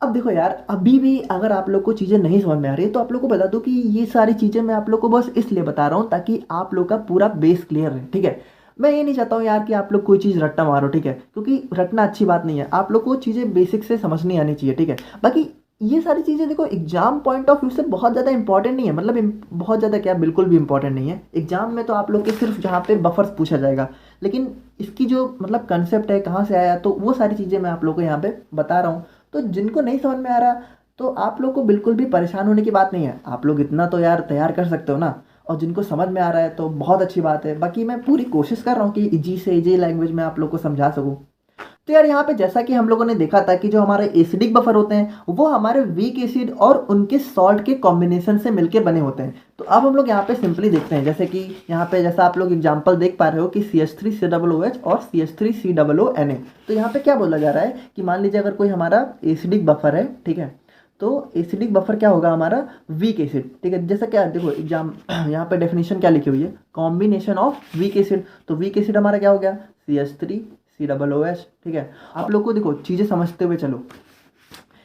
अब देखो यार, अभी भी अगर आप लोग को चीज़ें नहीं समझ में आ रही है तो आप लोग को बता दूं कि ये सारी चीज़ें मैं आप लोग को बस इसलिए बता रहा हूँ ताकि आप लोग का पूरा बेस क्लियर रहे, ठीक है। मैं ये नहीं चाहता हूँ यार कि आप लोग कोई चीज़ रट्टा मारो, ठीक है, क्योंकि रटना अच्छी बात नहीं है। आप लोग को चीज़ें बेसिक से समझनी आनी चाहिए, ठीक है। बाकी ये सारी चीज़ें देखो एग्जाम पॉइंट ऑफ व्यू से बहुत ज़्यादा इंपॉर्टेंट नहीं है, मतलब बहुत ज़्यादा क्या, बिल्कुल भी इंपॉर्टेंट नहीं है। एग्जाम में तो आप लोग के सिर्फ जहाँ पे बफर्स पूछा जाएगा, लेकिन इसकी जो मतलब कंसेप्ट है कहाँ से आया, तो वो सारी चीज़ें मैं आप लोग को यहाँ पे बता रहा हूँ। तो जिनको नहीं समझ में आ रहा तो आप लोग को बिल्कुल भी परेशान होने की बात नहीं है, आप लोग इतना तो यार तैयार कर सकते हो ना। और जिनको समझ में आ रहा है तो बहुत अच्छी बात है। बाकी मैं पूरी कोशिश कर रहा हूँ कि इजी से इजी लैंग्वेज में आप लोग को समझा सकूँ। तो यार यहाँ पे जैसा कि हम लोगों ने देखा था कि जो हमारे एसिडिक बफर होते हैं वो हमारे वीक एसिड और उनके सॉल्ट के कॉम्बिनेशन से मिलके बने होते हैं। तो अब हम लोग यहाँ पे सिंपली देखते हैं, जैसे कि यहाँ पे जैसा आप लोग एग्जांपल देख पा रहे हो कि CH3COOH और CH3COONA। तो यहाँ पे क्या बोला जा रहा है कि मान लीजिए अगर कोई हमारा एसिडिक बफर है, ठीक है, तो एसिडिक बफर क्या होगा हमारा वीक एसिड, ठीक है। जैसा क्या देखो एग्जाम यहाँ पे डेफिनेशन क्या लिखी हुई है, कॉम्बिनेशन ऑफ वीक एसिड। तो वीक एसिड हमारा क्या हो गया, CH3COOH, ठीक है। आप लोग को देखो चीज़ें समझते हुए चलो,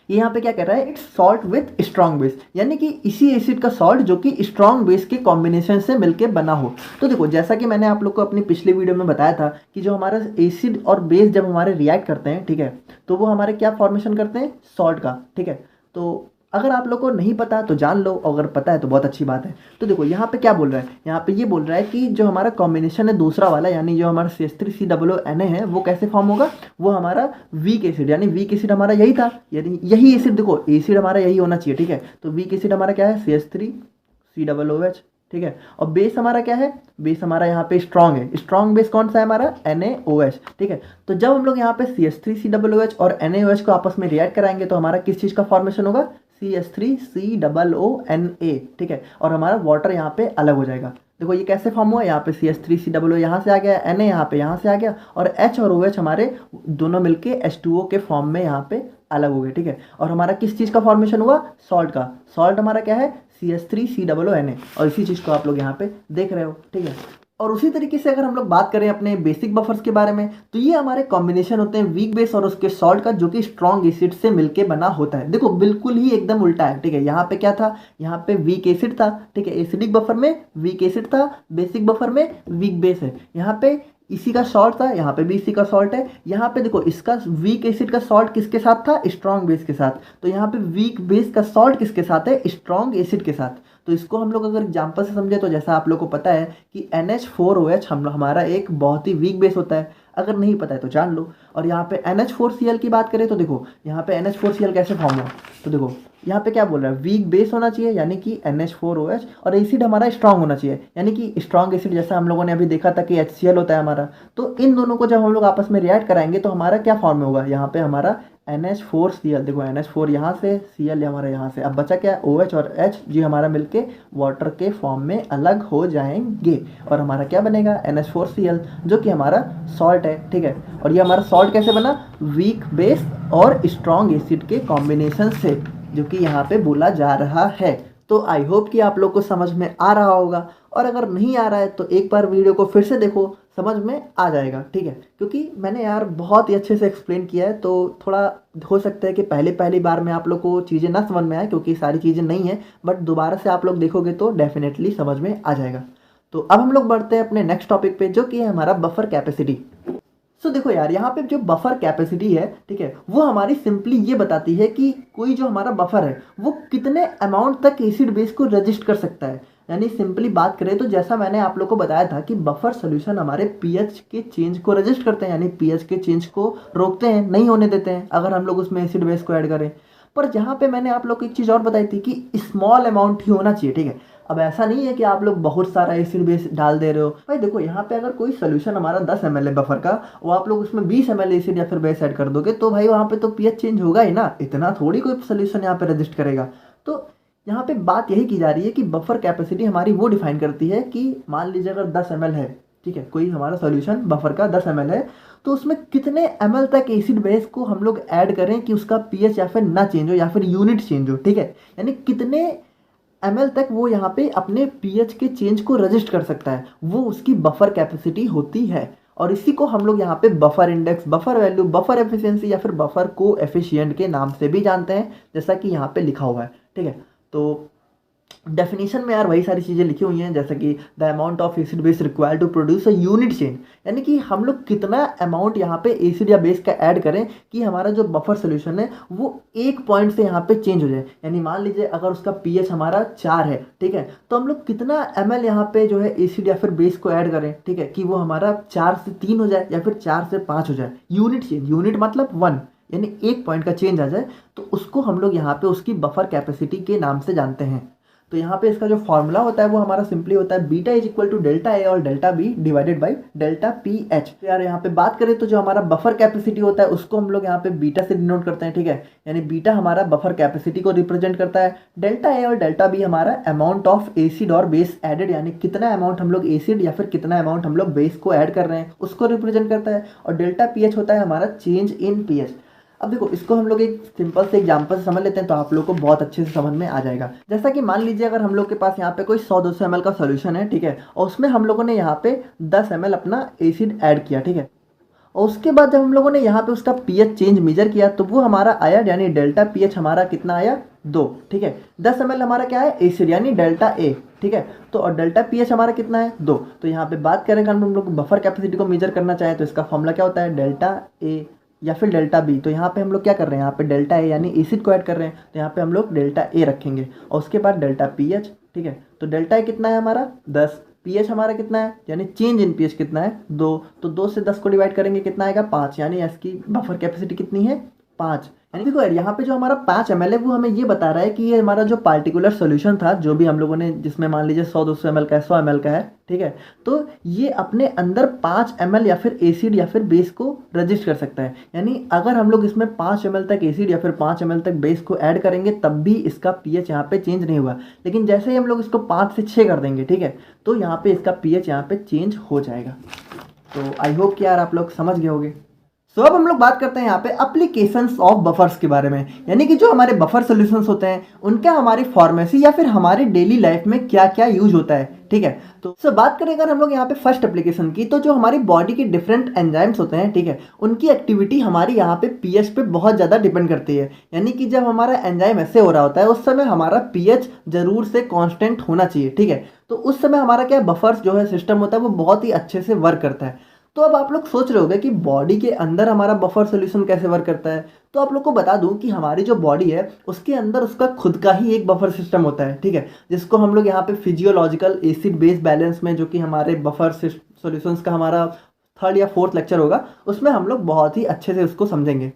ये यहाँ पे क्या कह रहा है, it's salt with strong base, यानी कि इसी एसिड का सॉल्ट जो कि स्ट्रॉन्ग बेस के कॉम्बिनेशन से मिलके बना हो। तो देखो जैसा कि मैंने आप लोग को अपनी पिछली वीडियो में बताया था कि जो हमारा एसिड और बेस जब हमारे रिएक्ट करते हैं, ठीक है, तो वो हमारे क्या फॉर्मेशन करते हैं, सॉल्ट का, ठीक है। तो अगर आप लोग को नहीं पता तो जान लो, अगर पता है तो बहुत अच्छी बात है। तो देखो यहाँ पे क्या बोल रहा है, यहाँ पे ये बोल रहा है कि जो हमारा कॉम्बिनेशन है दूसरा वाला, यानी जो हमारा CH3COONA है, वो कैसे फॉर्म होगा, वो हमारा वीक एसिड, यानी वीक एसिड हमारा यही था, यानी यही एसिड, देखो एसिड हमारा यही होना चाहिए, ठीक है। तो वीक एसिड हमारा क्या है, CH3COOH, ठीक है। और बेस हमारा क्या है, बेस हमारा यहाँ पे स्ट्रॉन्ग है। स्ट्रॉन्ग बेस कौन सा है हमारा, NaOH, ठीक है। तो जब हम लोग यहाँ पे CH3COOH और NaOH को आपस में रिएक्ट कराएंगे तो हमारा किस चीज़ का फॉर्मेशन होगा, CH3COONA, ठीक है। और हमारा वाटर यहाँ पे अलग हो जाएगा। देखो ये कैसे फॉर्म हुआ, यहाँ पे CH3COO यहाँ से आ गया, Na यहाँ से आ गया, और H और OH हमारे दोनों मिलके H2O के फॉर्म में यहाँ पे अलग हो गए, ठीक है। और हमारा किस चीज़ का फॉर्मेशन हुआ, सॉल्ट का। सॉल्ट हमारा क्या है, CH3COONA, और इसी चीज़ को आप लोग यहाँ पे देख रहे हो, ठीक है। और उसी तरीके से अगर हम लोग बात करें अपने बेसिक बफर्स के बारे में, तो ये हमारे कॉम्बिनेशन होते हैं वीक बेस और उसके सॉल्ट का, जो कि स्ट्रॉन्ग एसिड से मिलके बना होता है। देखो बिल्कुल ही एकदम उल्टा है, ठीक है। यहाँ पे क्या था, यहाँ पे वीक एसिड था, ठीक है। एसिडिक बफर में वीक एसिड था, बेसिक बफर में वीक बेस है। यहाँ पे इसी का सॉल्ट था, यहाँ पे भी इसी का सॉल्ट है। यहाँ पे देखो इसका वीक एसिड का सॉल्ट किसके साथ था, स्ट्रॉन्ग बेस के साथ। तो यहाँ पे वीक बेस का सॉल्ट किसके साथ है, स्ट्रॉन्ग एसिड के साथ। तो इसको हम लोग अगर एग्जाम्पल से समझे तो जैसा आप लोग को पता है कि NH4OH हमारा एक बहुत ही वीक बेस होता है, अगर नहीं पता है तो जान लो। और यहाँ पे NH4Cl की बात करें तो देखो यहाँ पे NH4Cl कैसे फॉर्म हुआ, तो देखो यहाँ पे क्या बोल रहा है, वीक बेस होना चाहिए यानी कि NH4OH, और एसिड हमारा स्ट्रॉन्ग होना चाहिए यानी कि स्ट्रॉन्ग एसिड, जैसा हम लोगों ने अभी देखा था कि HCl होता है हमारा। तो इन दोनों को जब हम लोग आपस में रिएक्ट कराएंगे तो हमारा क्या फॉर्म में होगा, यहाँ पे हमारा NH4Cl, देखो NH4 यहाँ से, Cl हमारा यहाँ से, अब बचा क्या, OH और H जी हमारा मिलके वाटर के फॉर्म में अलग हो जाएंगे, और हमारा क्या बनेगा, NH4Cl, जो कि हमारा सॉल्ट है, ठीक है। और ये हमारा सॉल्ट कैसे बना, वीक बेस और स्ट्रॉन्ग एसिड के कॉम्बिनेशन से, जो कि यहाँ पे बोला जा रहा है। तो आई होप कि आप लोग को समझ में आ रहा होगा, और अगर नहीं आ रहा है तो एक बार वीडियो को फिर से देखो, समझ में आ जाएगा, ठीक है। क्योंकि मैंने यार बहुत ही अच्छे से एक्सप्लेन किया है, तो थोड़ा हो सकता है कि पहली बार में आप लोग को चीज़ें ना समझ में आए, क्योंकि सारी चीज़ें नहीं है, बट दोबारा से आप लोग देखोगे तो डेफिनेटली समझ में आ जाएगा। तो अब हम लोग बढ़ते हैं अपने नेक्स्ट टॉपिक पे, जो कि है हमारा बफर कैपेसिटी। सो देखो यार, यहाँ पे जो बफर कैपेसिटी है, ठीक है, वो हमारी सिंपली ये बताती है कि कोई जो हमारा बफर है वो कितने अमाउंट तक एसिड बेस को रजिस्ट कर सकता है। यानी सिंपली बात करें तो जैसा मैंने आप लोग को बताया था कि बफर सोल्यूशन हमारे पीएच के चेंज को रजिस्ट करते हैं, यानी पीएच के चेंज को रोकते हैं, नहीं होने देते हैं अगर हम लोग उसमें एसिड बेस को ऐड करें। पर जहाँ पे मैंने आप लोग को एक चीज़ और बताई थी कि स्मॉल अमाउंट ही होना चाहिए, ठीक है। अब ऐसा नहीं है कि आप लोग बहुत सारा एसिड बेस डाल दे रहे हो भाई। देखो यहाँ पे अगर कोई सोल्यूशन हमारा 10 ml है बफर का, वो आप लोग उसमें 20 ml एसिड या फिर बेस ऐड कर दोगे तो भाई वहाँ पे तो पीएच चेंज होगा ही ना, इतना थोड़ी कोई सोल्यूशन यहाँ पे रजिस्ट करेगा। तो यहाँ पे बात यही की जा रही है कि बफर कैपेसिटी हमारी वो डिफाइन करती है कि मान लीजिए अगर 10 ml है, ठीक है, कोई हमारा सोल्यूशन बफर का 10 ml है, तो उसमें कितने ml तक एसिड बेस को हम लोग ऐड करें कि उसका पीएच या फिर ना चेंज हो या फिर यूनिट चेंज हो, ठीक है। यानी कितने ml तक वो यहाँ पे अपने पीएच के चेंज को रजिस्ट कर सकता है, वो उसकी बफर कैपेसिटी होती है। और इसी को हम लोग यहाँ पे buffer index, buffer value, buffer efficiency या फिर बफर कोएफिशिएंट के नाम से भी जानते हैं, जैसा कि यहाँ पे लिखा हुआ है, ठीक है। तो डेफिनेशन में यार वही सारी चीज़ें लिखी हुई हैं, जैसे कि the amount of acid base required to produce a unit chain, यानी कि हम लोग कितना अमाउंट यहाँ पे एसिड या बेस का ऐड करें कि हमारा जो बफर सोल्यूशन है वो एक पॉइंट से यहाँ पे चेंज हो जाए। यानी मान लीजिए अगर उसका पीएच हमारा 4 है, ठीक है, तो हम लोग कितना ml यहाँ पे जो है एसिड या फिर बेस को ऐड करें, ठीक है, कि वो हमारा 4 से 3 हो जाए या फिर 4 से 5 हो जाए। यूनिट चेंज, यूनिट मतलब 1, यानी एक पॉइंट का चेंज आ जाए, तो उसको हम लोग यहाँ पे उसकी बफर कैपेसिटी के नाम से जानते हैं। तो यहाँ पे इसका जो फॉर्मूला होता है वो हमारा सिंपली होता है beta is equal to delta A और delta B divided by delta P H. तो यार यहाँ पे बात करें तो जो हमारा बफर कैपेसिटी होता है उसको हम लोग यहाँ पे बीटा से डिनोट करते हैं, ठीक है। यानी बीटा हमारा बफर कैपेसिटी को रिप्रेजेंट करता है, डेल्टा ए और डेल्टा बी हमारा अमाउंट ऑफ एसिड और बेस एडेड, यानी कितना अमाउंट हम लोग एसिड या फिर कितना अमाउंट हम लोग बेस को ऐड कर रहे हैं उसको रिप्रेजेंट करता है, और डेल्टा पी एच होता है हमारा चेंज इन पी एच। अब देखो इसको हम लोग एक सिंपल से एग्जांपल से समझ लेते हैं तो आप लोग को बहुत अच्छे से समझ में आ जाएगा। जैसा कि मान लीजिए अगर हम लोग के पास यहाँ पे कोई 100-200 ml का सोल्यूशन है, ठीक है, और उसमें हम लोगों ने यहाँ पे 10 ml अपना एसिड ऐड किया, ठीक है, और उसके बाद जब हम लोगों ने यहाँ पे उसका पीएच चेंज मेजर किया तो वो हमारा आया, यानी डेल्टा पीएच हमारा कितना आया 2, ठीक है। 10 ml हमारा क्या है एसिड, यानी डेल्टा ए, ठीक है। तो और डेल्टा पीएच हमारा कितना है 2। तो यहाँ पे बात करें हम लोग बफर कैपेसिटी को मेजर करना चाहें तो इसका फॉर्मूला क्या होता है डेल्टा ए या फिर डेल्टा बी। तो यहाँ पे हम लोग क्या कर रहे हैं, यहाँ पे डेल्टा ए यानी एसिड को ऐड कर रहे हैं, तो यहाँ पे हम लोग डेल्टा ए रखेंगे और उसके बाद डेल्टा पी एच, ठीक है। तो डेल्टा ए कितना है हमारा 10, पी एच हमारा कितना है, यानी चेंज इन पी एच कितना है 2, तो 2 से 10 को डिवाइड करेंगे कितना आएगा 5, यानी इसकी बफर कैपेसिटी कितनी है 5। यानी देखो यार यहाँ पे जो हमारा 5 ml है वो हमें ये बता रहा है कि ये हमारा जो पार्टिकुलर सोल्यूशन था जो भी हम लोगों ने, जिसमें मान लीजिए 100-200 ml का है, 100 ml का है, ठीक है, तो ये अपने अंदर 5 ml या फिर एसिड या फिर बेस को रजिस्ट कर सकता है। यानी अगर हम लोग इसमें 5 ml तक एसिड या फिर 5 ml तक बेस को ऐड करेंगे तब भी इसका पीएच यहाँ पे चेंज नहीं हुआ, लेकिन जैसे ही हम लोग इसको 5 से 6 कर देंगे, ठीक है, तो यहाँ पे इसका पीएच यहाँ पे चेंज हो जाएगा। तो आई होप कि यार आप लोग समझ गए होंगे। तो अब हम लोग बात करते हैं यहाँ पे एप्लीकेशंस ऑफ बफर्स के बारे में, यानी कि जो हमारे बफर सॉल्यूशंस होते हैं उनका हमारी फार्मेसी या फिर हमारे डेली लाइफ में क्या क्या यूज होता है, ठीक है। तो बात करें अगर हम लोग यहाँ पे फर्स्ट एप्लीकेशन की, तो जो हमारी बॉडी के डिफरेंट एंजाइम्स होते हैं, ठीक है, उनकी एक्टिविटी हमारी यहाँ पे पीएच पे बहुत ज़्यादा डिपेंड करती है। यानी कि जब हमारा एंजाइम ऐसे हो रहा होता है उस समय हमारा पीएच जरूर से कॉन्स्टेंट होना चाहिए, ठीक है। तो उस समय हमारा क्या बफर्स जो है सिस्टम होता है वो बहुत ही अच्छे से वर्क करता है। तो अब आप लोग सोच रहे होंगे कि बॉडी के अंदर हमारा बफर सॉल्यूशन कैसे वर्क करता है। तो आप लोग को बता दूं कि हमारी जो बॉडी है उसके अंदर उसका खुद का ही एक बफर सिस्टम होता है, ठीक है, जिसको हम लोग यहाँ पे फिजियोलॉजिकल एसिड बेस बैलेंस में, जो कि हमारे बफर सॉल्यूशंस का हमारा 3rd या 4th लेक्चर होगा, उसमें हम लोग बहुत ही अच्छे से उसको समझेंगे।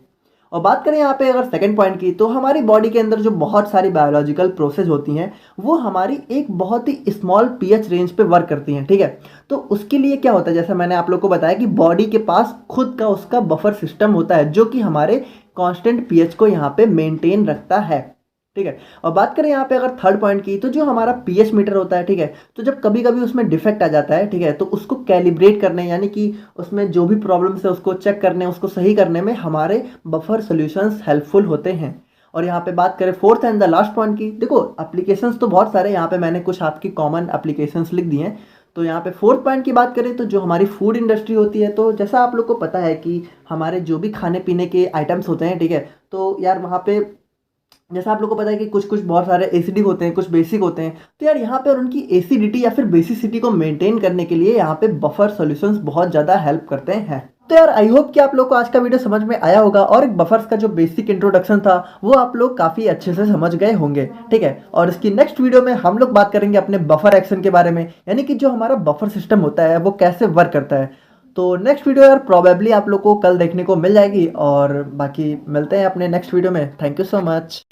और बात करें यहाँ पे अगर सेकंड पॉइंट की, तो हमारी बॉडी के अंदर जो बहुत सारी बायोलॉजिकल प्रोसेस होती हैं वो हमारी एक बहुत ही स्मॉल पीएच रेंज पे वर्क करती हैं, ठीक है। तो उसके लिए क्या होता है, जैसे मैंने आप लोग को बताया कि बॉडी के पास खुद का उसका बफर सिस्टम होता है जो कि हमारे कांस्टेंट पीएच को यहाँ पे मेंटेन रखता है, ठीक है। और बात करें यहाँ पे अगर थर्ड पॉइंट की, तो जो हमारा पीएच मीटर होता है, ठीक है, तो जब कभी कभी उसमें डिफेक्ट आ जाता है, ठीक है, तो उसको कैलिब्रेट करने, यानी कि उसमें जो भी प्रॉब्लम्स है उसको चेक करने, उसको सही करने में हमारे बफर सॉल्यूशंस हेल्पफुल होते हैं। और यहाँ पे बात करें fourth and the last point की, देखो एप्लीकेशंस तो बहुत सारे, यहाँ पे मैंने कुछ आपकी कॉमन एप्लीकेशंस लिख दिए हैं। तो यहाँ पे फोर्थ पॉइंट की बात करें तो जो हमारी फूड इंडस्ट्री होती है, तो जैसा आप लोग को पता है कि हमारे जो भी खाने पीने के आइटम्स होते हैं, ठीक है, तो यार वहाँ पे जैसा आप लोग को पता है कि कुछ कुछ बहुत सारे एसिडिक होते हैं, कुछ बेसिक होते हैं। तो यार यहाँ पे और उनकी एसिडिटी या फिर बेसिसिटी को मेंटेन करने के लिए यहाँ पे बफर सॉल्यूशंस बहुत ज़्यादा हेल्प करते हैं। तो यार आई होप कि आप लोग को आज का वीडियो समझ में आया होगा और एक बफर्स का जो बेसिक इंट्रोडक्शन था वो आप लोग काफ़ी अच्छे से समझ गए होंगे। ठीक है, और इसकी नेक्स्ट वीडियो में हम लोग बात करेंगे अपने बफर एक्शन के बारे में, यानी कि जो हमारा बफर सिस्टम होता है वो कैसे वर्क करता है। तो नेक्स्ट वीडियो यार प्रॉबेबली आप लोग को कल देखने को मिल जाएगी और बाकी मिलते हैं अपने नेक्स्ट वीडियो में। Thank you so much.